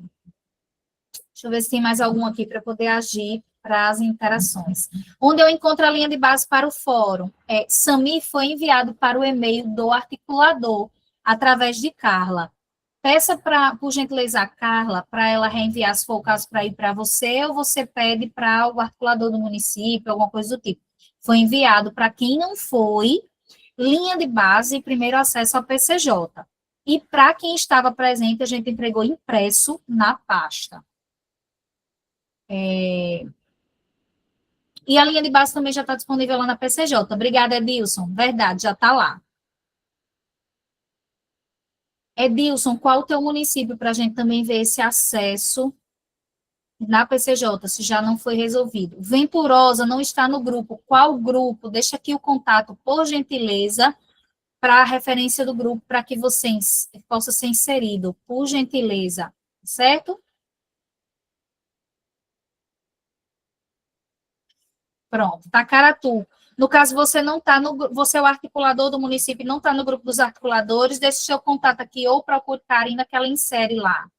eu ver se tem mais algum aqui para poder agir para as interações. Onde eu encontro a linha de base para o fórum? Samir foi enviado para o e-mail do articulador, através de Carla. Peça, por gentileza, a Carla, para ela reenviar, se for o caso, para ir para você, ou você pede para o articulador do município, alguma coisa do tipo. Foi enviado para quem não foi, linha de base e primeiro acesso ao PCJ. E para quem estava presente, a gente entregou impresso na pasta. E a linha de base também já está disponível lá na PCJ. Obrigada, Edilson. Verdade, já está lá. Edilson, qual o teu município para a gente também ver esse acesso na PCJ, se já não foi resolvido? Venturosa não está no grupo. Qual grupo? Deixa aqui o contato, por gentileza, para a referência do grupo, para que você possa ser inserido, por gentileza, certo? Pronto, Tacaratu. No caso, você não está você é o articulador do município, não está no grupo dos articuladores, deixe seu contato aqui ou procure Karina, que ela insere lá,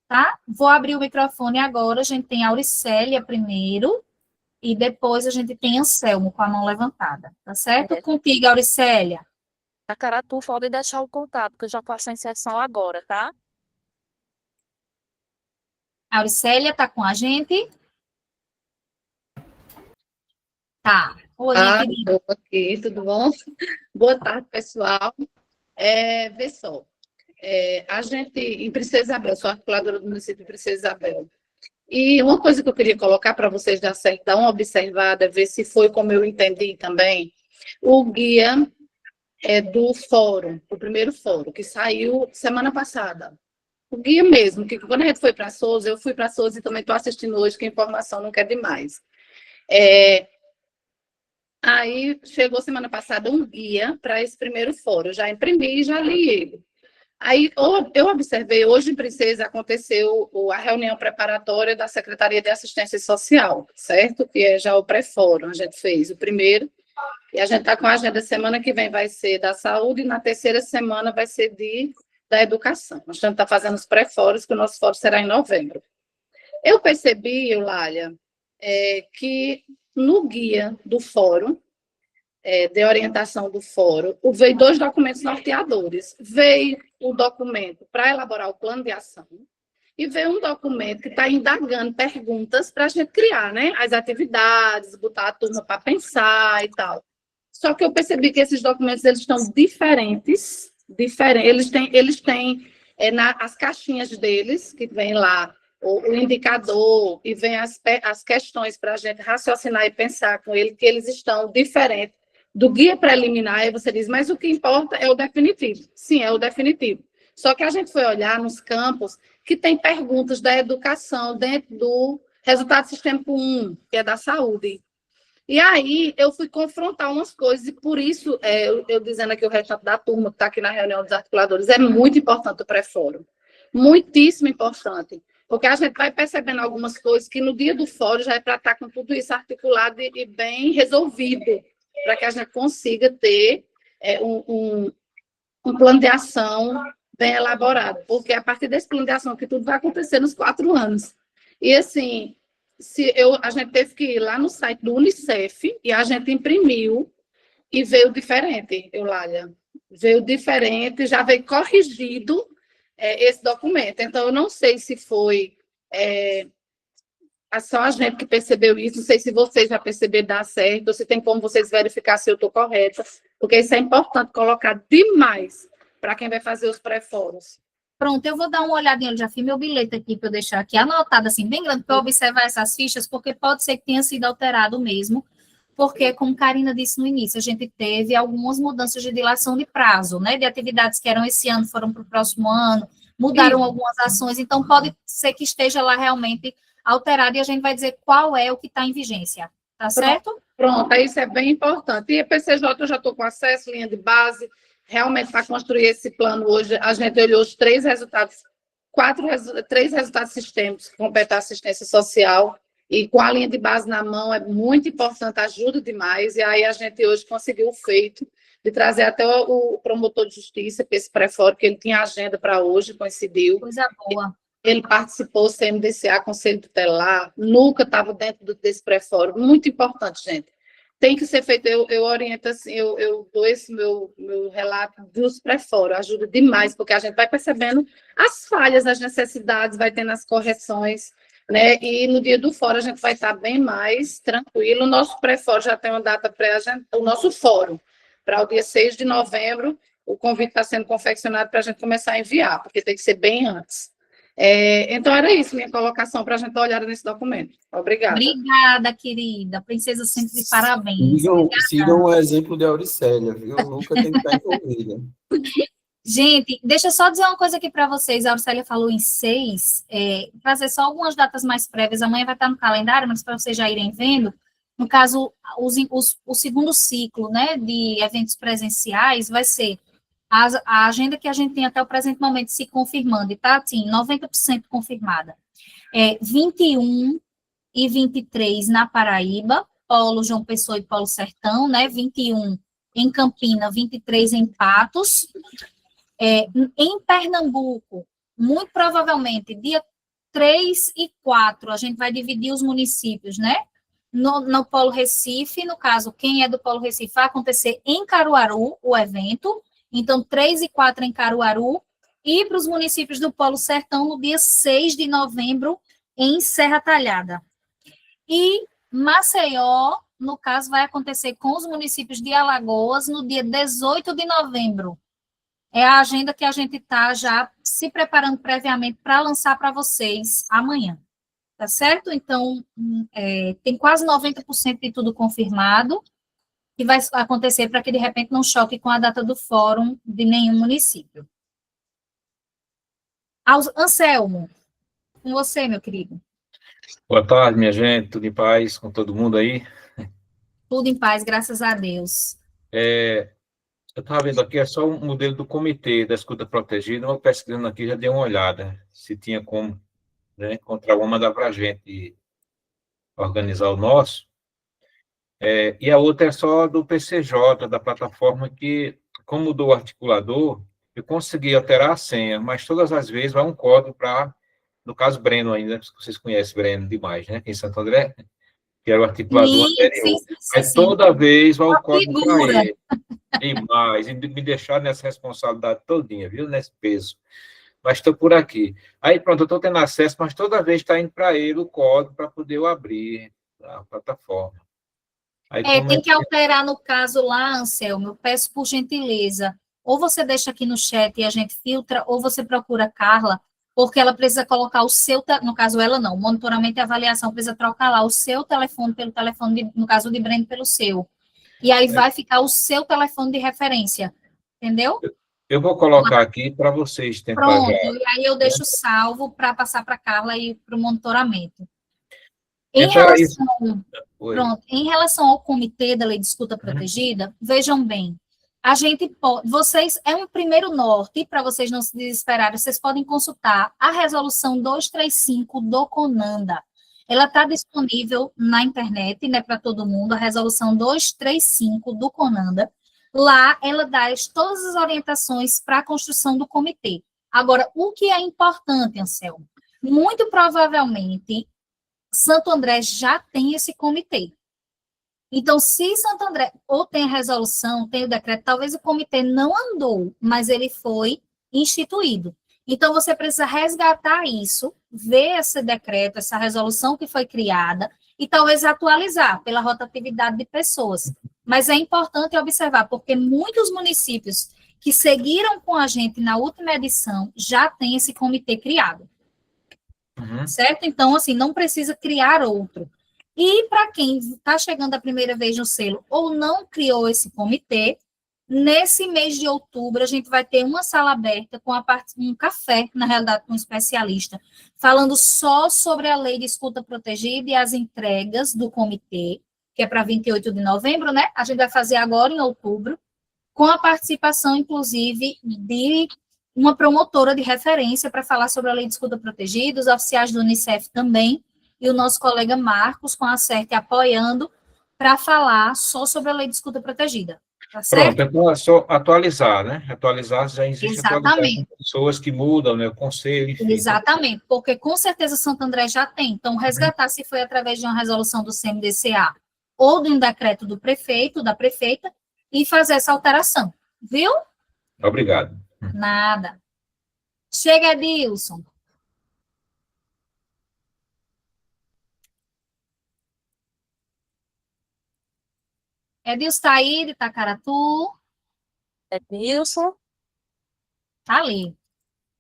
tá? Vou abrir o microfone agora, a gente tem a Auricélia primeiro, e depois a gente tem Anselmo com a mão levantada, tá certo? Contigo, Auricélia. Tacaratu, pode deixar o contato, que eu já faço a inserção agora, tá? A Auricélia está com a gente? Tá. Oi, querida. Estou aqui, tudo bom? Boa tarde, pessoal. Vê só, a gente, em Princesa Isabel, sou articuladora do município de Princesa Isabel, e uma coisa que eu queria colocar para vocês dar uma observada, ver se foi como eu entendi também, o guia do fórum, o primeiro fórum, que saiu semana passada. O guia mesmo, que quando a gente foi para Souza, eu fui para Souza e também estou assistindo hoje, que a informação não quer demais. Aí chegou semana passada um guia para esse primeiro fórum, eu já imprimi e já li ele. Aí eu observei, hoje em Princesa aconteceu a reunião preparatória da Secretaria de Assistência Social, certo? Que é já o pré-fórum, a gente fez o primeiro, e a gente está com a agenda, semana que vem vai ser da saúde, e na terceira semana vai ser da educação. A gente está fazendo os pré-fóruns, que o nosso fórum será em novembro. Eu percebi, Eulália, que no guia do fórum, de orientação do fórum, veio 2 documentos norteadores. Veio o documento para elaborar o plano de ação e veio um documento que está indagando perguntas para a gente criar, né? As atividades, botar a turma para pensar e tal. Só que eu percebi que esses documentos eles estão diferentes. Eles têm as caixinhas deles, que vem lá o indicador e vem as questões para a gente raciocinar e pensar com ele, que eles estão diferentes do guia preliminar. Aí você diz, mas o que importa é o definitivo. Sim, é o definitivo. Só que a gente foi olhar nos campos que tem perguntas da educação dentro do resultado sistêmico 1, que é da saúde. E aí eu fui confrontar umas coisas, e por isso, eu dizendo aqui o restante da turma que está aqui na reunião dos articuladores, é muito importante o pré-fórum. Muitíssimo importante. Porque a gente vai percebendo algumas coisas que no dia do fórum já é para estar com tudo isso articulado e bem resolvido, para que a gente consiga ter um plano de ação bem elaborado. Porque é a partir desse plano de ação que tudo vai acontecer nos 4 anos. E assim, a gente teve que ir lá no site do Unicef e a gente imprimiu e veio diferente, Eulália. Veio diferente, já veio corrigido esse documento. Então, eu não sei se foi só a gente que percebeu isso, não sei se vocês já perceberam dar certo, ou se tem como vocês verificar se eu estou correta, porque isso é importante colocar demais para quem vai fazer os pré-fóruns. Pronto, eu vou dar uma olhadinha, eu já fiz meu bilhete aqui para eu deixar aqui anotado assim, bem grande, para eu observar essas fichas, porque pode ser que tenha sido alterado mesmo, porque, como Karina disse no início, a gente teve algumas mudanças de dilação de prazo, né, de atividades que eram esse ano, foram para o próximo ano, mudaram algumas ações, então pode ser que esteja lá realmente alterado e a gente vai dizer qual é o que está em vigência, tá certo? Pronto, isso é bem importante. E a PCJ eu já estou com acesso, linha de base, realmente para construir esse plano hoje, a gente olhou os 3 resultados, 3 resultados sistêmicos que competem a assistência social, e com a linha de base na mão é muito importante, ajuda demais, e aí a gente hoje conseguiu o feito de trazer até o promotor de justiça para esse pré-fórum, que ele tinha agenda para hoje, coincidiu. Coisa boa. Ele participou, CMDCA, Conselho Tutelar, nunca estava dentro desse pré-fórum, muito importante, gente. Tem que ser feito, eu oriento assim, eu dou esse meu relato dos pré-fórum, ajuda demais, porque a gente vai percebendo as falhas, as necessidades, vai tendo as correções, né? E no dia do fórum a gente vai estar bem mais tranquilo. O nosso pré-fórum já tem uma data o nosso fórum, para o dia 6 de novembro, o convite está sendo confeccionado para a gente começar a enviar, porque tem que ser bem antes. Então, era isso, minha colocação, para a gente dar uma olhada nesse documento. Obrigada. Obrigada, querida. Princesa sempre de parabéns. Sigam o exemplo de Auricélia, viu? Nunca tem que estar envolvida. Gente, deixa eu só dizer uma coisa aqui para vocês. A Auricélia falou em 6, trazer só algumas datas mais prévias. Amanhã vai estar no calendário, mas para vocês já irem vendo. No caso, o segundo ciclo, né, de eventos presenciais vai ser a agenda que a gente tem até o presente momento se confirmando, e está assim, 90% confirmada. 21 e 23 na Paraíba, Polo João Pessoa e Polo Sertão, né? 21 em Campina, 23 em Patos. Em Pernambuco, muito provavelmente, dia 3 e 4, a gente vai dividir os municípios, né? No Polo Recife, no caso, quem é do Polo Recife, vai acontecer em Caruaru o evento. Então, 3 e 4 em Caruaru, e para os municípios do Polo Sertão, no dia 6 de novembro, em Serra Talhada. E Maceió, no caso, vai acontecer com os municípios de Alagoas, no dia 18 de novembro. É a agenda que a gente está já se preparando previamente para lançar para vocês amanhã. Tá certo? Então, tem quase 90% de tudo confirmado, que vai acontecer para que, de repente, não choque com a data do fórum de nenhum município. Anselmo, com você, meu querido. Boa tarde, minha gente, tudo em paz com todo mundo aí? Tudo em paz, graças a Deus. Eu estava vendo aqui, é só um modelo do comitê da escuta protegida, eu pesquisando aqui, já dei uma olhada, se tinha como, né, encontrar uma, mandar para a gente organizar o nosso. E a outra é só do PCJ, da plataforma que, como mudou o articulador, eu consegui alterar a senha, mas todas as vezes vai um código para, no caso, Breno ainda, vocês conhecem Breno demais, né, em Santo André, que era o articulador anterior. Mas toda vez vai o código para ele. Demais, e me deixar nessa responsabilidade todinha, viu, nesse peso. Mas estou por aqui. Aí, pronto, eu estou tendo acesso, mas toda vez está indo para ele o código para poder eu abrir a plataforma. Aí, tem que alterar no caso lá, Anselmo, eu peço por gentileza, ou você deixa aqui no chat e a gente filtra, ou você procura a Carla, porque ela precisa colocar o seu, no caso ela não, o monitoramento e avaliação precisa trocar lá o seu telefone pelo telefone, no caso de Breno, pelo seu. E aí vai ficar o seu telefone de referência, entendeu? Eu vou colocar aqui para vocês tentar. Pronto, e aí eu deixo salvo para passar para a Carla e para o monitoramento. Em relação ao comitê da Lei de Escuta Protegida, vejam bem, a gente pode, vocês, é um primeiro norte, para vocês não se desesperarem, vocês podem consultar a resolução 235 do CONANDA. Ela está disponível na internet, né, para todo mundo, a resolução 235 do CONANDA. Lá, ela dá todas as orientações para a construção do comitê. Agora, o que é importante, Anselmo? Muito provavelmente, Santo André já tem esse comitê. Então, se Santo André ou tem a resolução, tem o decreto, talvez o comitê não andou, mas ele foi instituído. Então, você precisa resgatar isso, ver esse decreto, essa resolução que foi criada, e talvez atualizar pela rotatividade de pessoas. Mas é importante observar, porque muitos municípios que seguiram com a gente na última edição já têm esse comitê criado. Certo? Então, assim, não precisa criar outro. E para quem está chegando a primeira vez no selo ou não criou esse comitê, nesse mês de outubro a gente vai ter uma sala aberta com um café, na realidade, com um especialista, falando só sobre a lei de escuta protegida e as entregas do comitê, que é para 28 de novembro, né? A gente vai fazer agora em outubro, com a participação, inclusive, de uma promotora de referência para falar sobre a lei de escuta protegida, os oficiais do Unicef também, e o nosso colega Marcos, com a CERT, apoiando, para falar só sobre a lei de escuta protegida. Tá certo? Pronto, então é só atualizar, né? Atualizar, já existe atualização Exatamente. de pessoas que mudam, né? O conselho, enfim. Exatamente, porque com certeza Santo André já tem. Então, resgatar se foi através de uma resolução do CMDCA ou de um decreto do prefeito, da prefeita, e fazer essa alteração. Viu? Obrigado. Nada. Chega, Edilson. Edilson está aí, de Itacaratu. Edilson, Tá ali.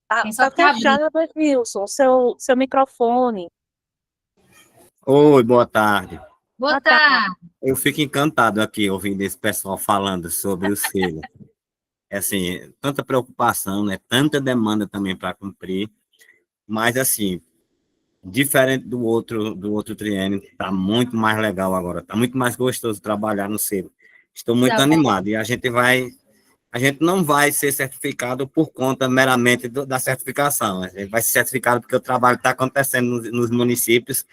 tá, Tem só tá que abrir. fechado, Edilson, seu microfone. Oi, boa tarde. Boa Ah, tá. tarde. Eu fico encantado aqui ouvindo esse pessoal falando sobre o selo. É assim, tanta preocupação, né? Tanta demanda também para cumprir, mas assim, diferente do outro triênio, está muito mais legal agora, está muito mais gostoso trabalhar no selo. Estou muito Tá bom. animado e a gente não vai ser certificado por conta meramente da certificação. A gente vai ser certificado porque o trabalho está acontecendo nos municípios.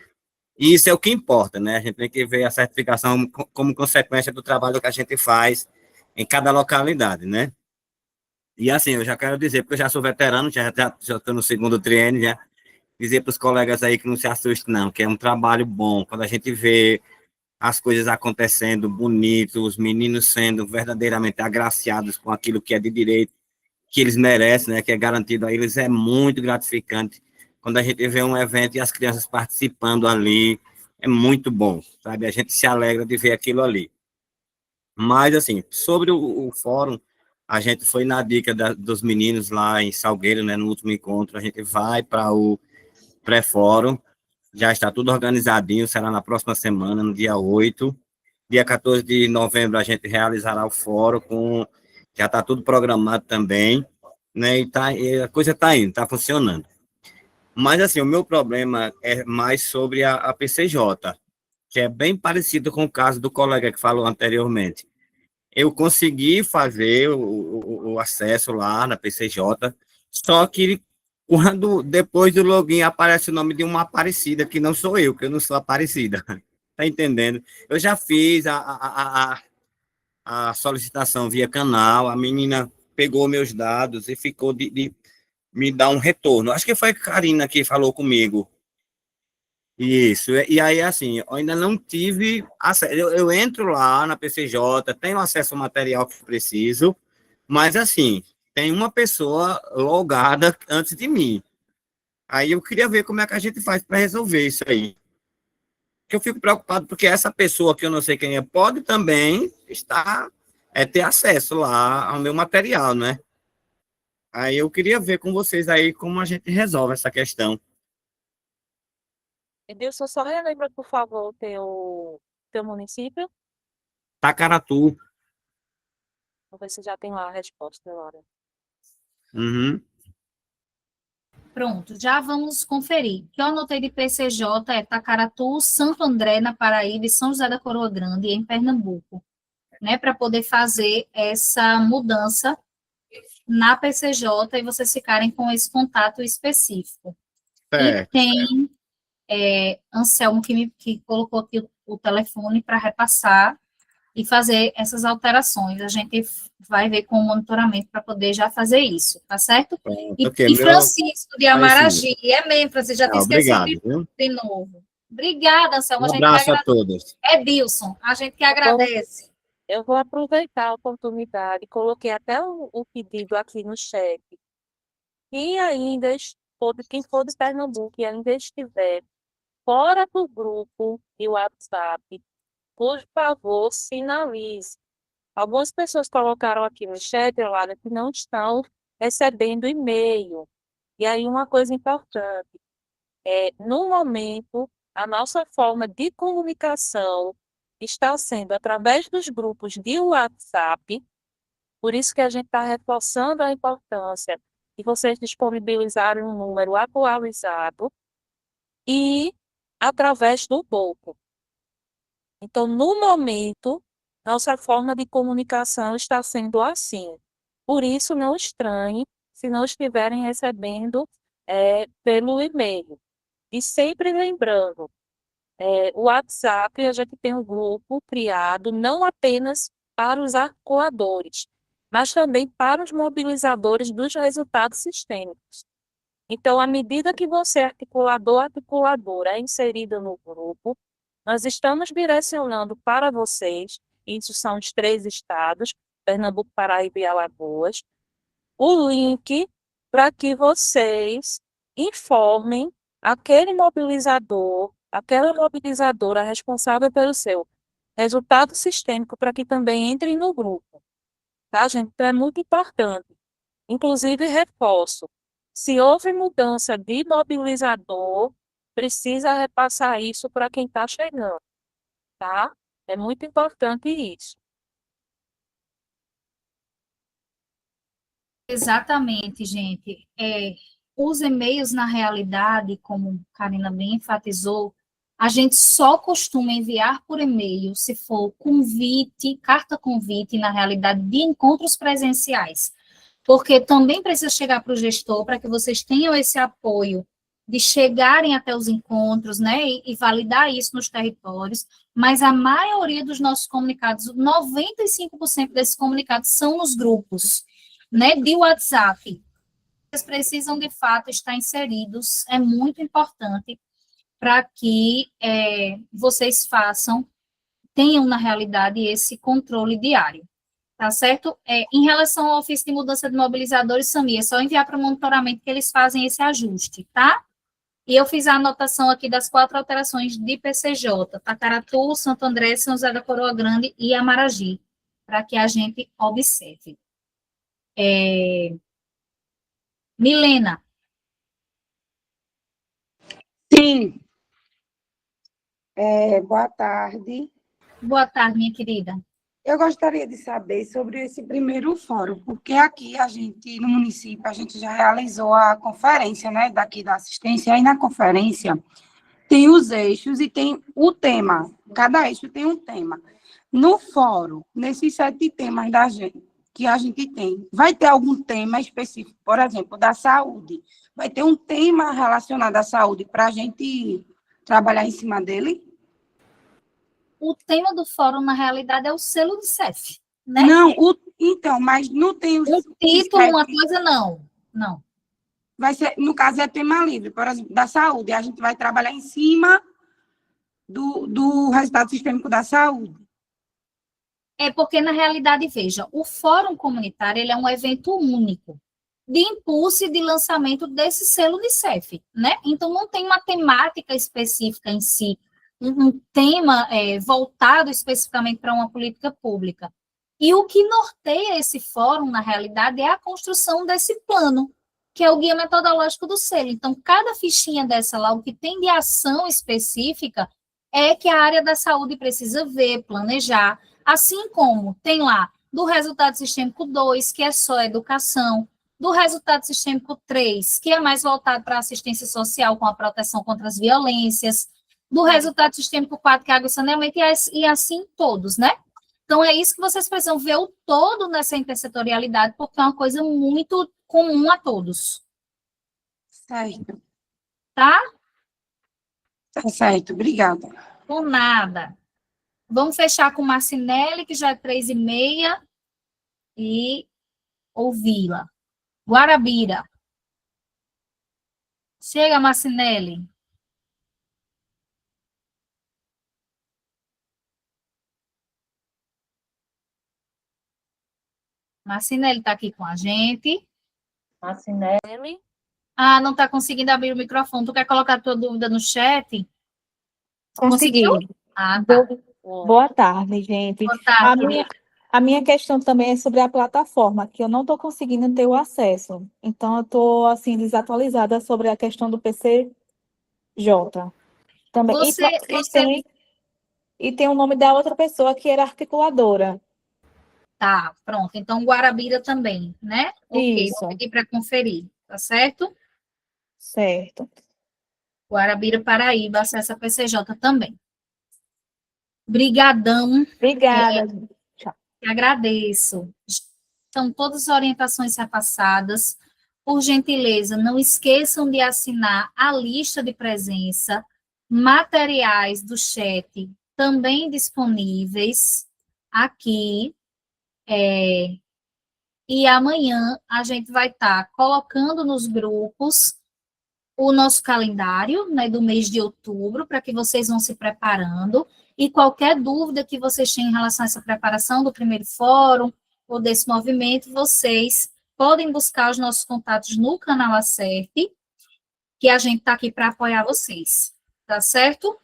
E isso é o que importa, né? A gente tem que ver a certificação como consequência do trabalho que a gente faz em cada localidade, né? E assim, eu já quero dizer, porque eu já sou veterano, já estou no segundo triênio, já dizer para os colegas aí que não se assustem, não, que é um trabalho bom. Quando a gente vê as coisas acontecendo bonito, os meninos sendo verdadeiramente agraciados com aquilo que é de direito, que eles merecem, né? Que é garantido a eles, é muito gratificante. Quando a gente vê um evento e as crianças participando ali, é muito bom, sabe? A gente se alegra de ver aquilo ali. Mas, assim, sobre o fórum, a gente foi na dica dos meninos lá em Salgueiro, né, no último encontro, a gente vai para o pré-fórum, já está tudo organizadinho, será na próxima semana, no dia 8. Dia 14 de novembro a gente realizará o fórum, já está tudo programado também, né, e a coisa está indo, está funcionando. Mas, assim, o meu problema é mais sobre a PCJ, que é bem parecido com o caso do colega que falou anteriormente. Eu consegui fazer o acesso lá na PCJ, só que depois do login aparece o nome de uma Aparecida, que não sou eu, que eu não sou Aparecida. Tá entendendo? Eu já fiz a solicitação via canal, a menina pegou meus dados e ficou de me dar um retorno. Acho que foi a Karina que falou comigo. Isso, e aí, assim, eu ainda não tive acesso. Eu entro lá na PCJ, tenho acesso ao material que preciso, mas, assim, tem uma pessoa logada antes de mim. Aí eu queria ver como é que a gente faz para resolver isso aí. Porque eu fico preocupado porque essa pessoa, que eu não sei quem é, pode também ter acesso lá ao meu material, né? Aí eu queria ver com vocês aí como a gente resolve essa questão. Edilson, só relembra, por favor, o teu município. Tacaratu. Vamos ver se já tem lá a resposta, Laura. Uhum. Pronto, já vamos conferir. O que eu anotei de PCJ é Tacaratu, Santo André, na Paraíba, e São José da Coroa Grande, em Pernambuco, né, para poder fazer essa mudança na PCJ e vocês ficarem com esse contato específico. E tem Anselmo que colocou aqui o telefone para repassar e fazer essas alterações. A gente vai ver com o monitoramento para poder já fazer isso, tá certo? E Francisco de Amaragi, é mesmo, Francisco, já tinha esquecido Obrigado, de novo. Obrigada, Anselmo. Um abraço a todos. Edilson, a gente que agradece. Eu vou aproveitar a oportunidade, coloquei até o pedido aqui no chat. quem for de Pernambuco e ainda estiver fora do grupo de WhatsApp, por favor, sinalize. Algumas pessoas colocaram aqui no chat, Laura, que não estão recebendo e-mail. E aí, uma coisa importante, no momento, a nossa forma de comunicação está sendo através dos grupos de WhatsApp, por isso que a gente está reforçando a importância de vocês disponibilizarem um número atualizado e através do Boco. Então, no momento, nossa forma de comunicação está sendo assim. Por isso, não estranhe se não estiverem recebendo pelo e-mail. E sempre lembrando, o WhatsApp, a gente tem um grupo criado não apenas para os arcoadores, mas também para os mobilizadores dos resultados sistêmicos. Então, à medida que você, articulador, articuladora, é inserida no grupo, nós estamos direcionando para vocês, isso são os 3 estados, Pernambuco, Paraíba e Alagoas, o link para que vocês informem aquele mobilizador, aquela mobilizadora responsável pelo seu resultado sistêmico para que também entrem no grupo, tá, gente? Então, é muito importante. Inclusive, reforço, se houve mudança de mobilizador, precisa repassar isso para quem está chegando, tá? É muito importante isso. Exatamente, gente. Os e-mails, na realidade, como Karina bem enfatizou, a gente só costuma enviar por e-mail se for convite, carta convite, na realidade, de encontros presenciais. Porque também precisa chegar para o gestor para que vocês tenham esse apoio de chegarem até os encontros, né, e validar isso nos territórios, mas a maioria dos nossos comunicados, 95% desses comunicados são nos grupos, né, de WhatsApp. Vocês precisam, de fato, estar inseridos, é muito importante para que vocês tenham, na realidade, esse controle diário, tá certo? Em relação ao ofício de mudança de mobilizadores, Samir, é só enviar para o monitoramento que eles fazem esse ajuste, tá? E eu fiz a anotação aqui das 4 alterações de PCJ, Tacaratu, Santo André, São José da Coroa Grande e Amaragi, para que a gente observe. Milena. Sim. Boa tarde. Boa tarde, minha querida. Eu gostaria de saber sobre esse primeiro fórum, porque aqui no município, a gente já realizou a conferência, né, daqui da assistência, e aí na conferência tem os eixos e tem o tema, cada eixo tem um tema. No fórum, nesses 7 temas que a gente tem, vai ter algum tema específico, por exemplo, da saúde? Vai ter um tema relacionado à saúde para a gente trabalhar em cima dele? O tema do fórum, na realidade, é o selo de CEF, né? Não, então, mas não tem o título, uma coisa, não. Vai ser, no caso, é tema livre, por exemplo, da saúde. A gente vai trabalhar em cima do resultado sistêmico da saúde. Porque, na realidade, veja, o Fórum Comunitário ele é um evento único de impulso e de lançamento desse selo de CEF, né? Então, não tem uma temática específica em si, um tema voltado especificamente para uma política pública. E o que norteia esse fórum, na realidade, é a construção desse plano, que é o guia metodológico do selo. Então, cada fichinha dessa lá, o que tem de ação específica, é que a área da saúde precisa ver, planejar, assim como tem lá do resultado sistêmico 2, que é só educação, do resultado sistêmico 3, que é mais voltado para a assistência social com a proteção contra as violências, do resultado sistêmico 4, que é água e saneamento, e assim todos, né? Então, é isso que vocês precisam ver o todo nessa intersetorialidade, porque é uma coisa muito comum a todos. Certo. Tá? Tá certo, obrigada. Por nada. Vamos fechar com Marcinelli, que já é 3h30, e ouvi-la. Guarabira. Chega, Marcinelli. Marcinelli está aqui com a gente. Marcinelli. Ah, não está conseguindo abrir o microfone. Tu quer colocar a tua dúvida no chat? Consegui. Conseguiu? Ah, tá. Boa tarde, gente. Boa tarde. A minha questão também é sobre a plataforma, que eu não estou conseguindo ter o acesso. Então, eu estou, assim, desatualizada sobre a questão do PCJ. Também. E tem o nome da outra pessoa que era articuladora. Tá, pronto. Então, Guarabira também, né? Ok, Isso. vou pedir para conferir, tá certo? Certo. Guarabira, Paraíba, acessa a PCJ também. Brigadão. Obrigada. Agradeço. Estão todas as orientações repassadas. Por gentileza, não esqueçam de assinar a lista de presença, materiais do chat também disponíveis aqui. E amanhã a gente vai estar colocando nos grupos o nosso calendário, né, do mês de outubro, para que vocês vão se preparando. E qualquer dúvida que vocês tenham em relação a essa preparação do primeiro fórum ou desse movimento, vocês podem buscar os nossos contatos no canal Acerte, que a gente está aqui para apoiar vocês, tá certo?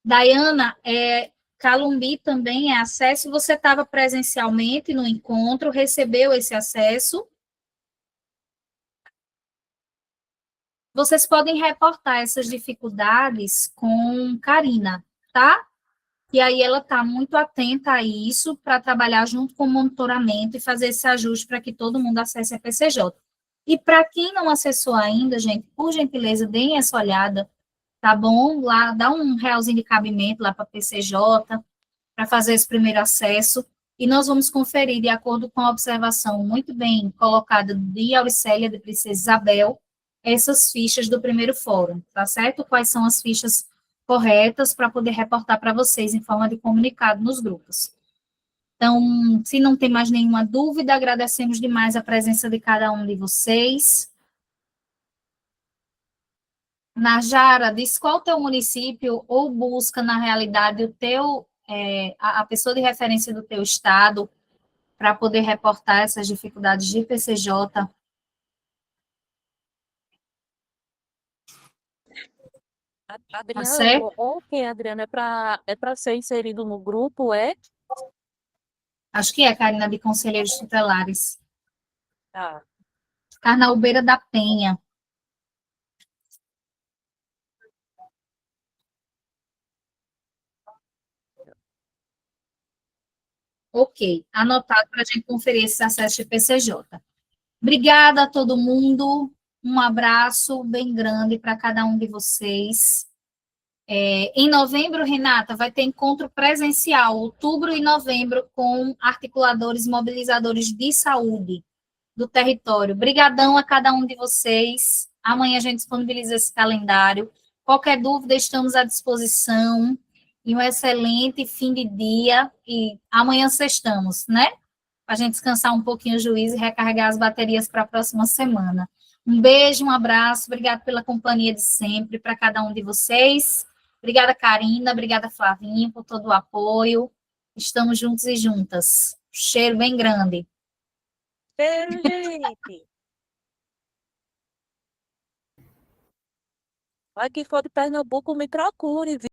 Dayana, Calumbi também é acesso. Você estava presencialmente no encontro, recebeu esse acesso? Vocês podem reportar essas dificuldades com Karina, tá? E aí ela está muito atenta a isso para trabalhar junto com o monitoramento e fazer esse ajuste para que todo mundo acesse a PCJ. E para quem não acessou ainda, gente, por gentileza, deem essa olhada, tá bom? Lá, dá um realzinho de cabimento lá para a PCJ, para fazer esse primeiro acesso, e nós vamos conferir, de acordo com a observação muito bem colocada de Auricélia, de Princesa Isabel, essas fichas do primeiro fórum, tá certo? Quais são as fichas corretas para poder reportar para vocês em forma de comunicado nos grupos. Então, se não tem mais nenhuma dúvida, agradecemos demais a presença de cada um de vocês. Najara, diz qual o teu município ou busca, na realidade, o teu, a pessoa de referência do teu estado para poder reportar essas dificuldades de PCJ. Adriana, certo? ok, Adriana, é para ser inserido no grupo, é? Acho que é, Karina, de Conselheiros Tutelares. Tá. Carnaúbeira da Penha. Ok, anotado para a gente conferir esse acesso de PCJ. Obrigada a todo mundo, um abraço bem grande para cada um de vocês. Em novembro, Renata, vai ter encontro presencial, outubro e novembro, com articuladores mobilizadores de saúde do território. Obrigadão a cada um de vocês. Amanhã a gente disponibiliza esse calendário. Qualquer dúvida, estamos à disposição. E um excelente fim de dia. E amanhã sextamos, né? Para a gente descansar um pouquinho o juízo e recarregar as baterias para a próxima semana. Um beijo, um abraço. Obrigada pela companhia de sempre para cada um de vocês. Obrigada, Karina. Obrigada, Flavinha, por todo o apoio. Estamos juntos e juntas. Cheiro bem grande. Beijo, gente. Vai que for de Pernambuco, me procure, viu?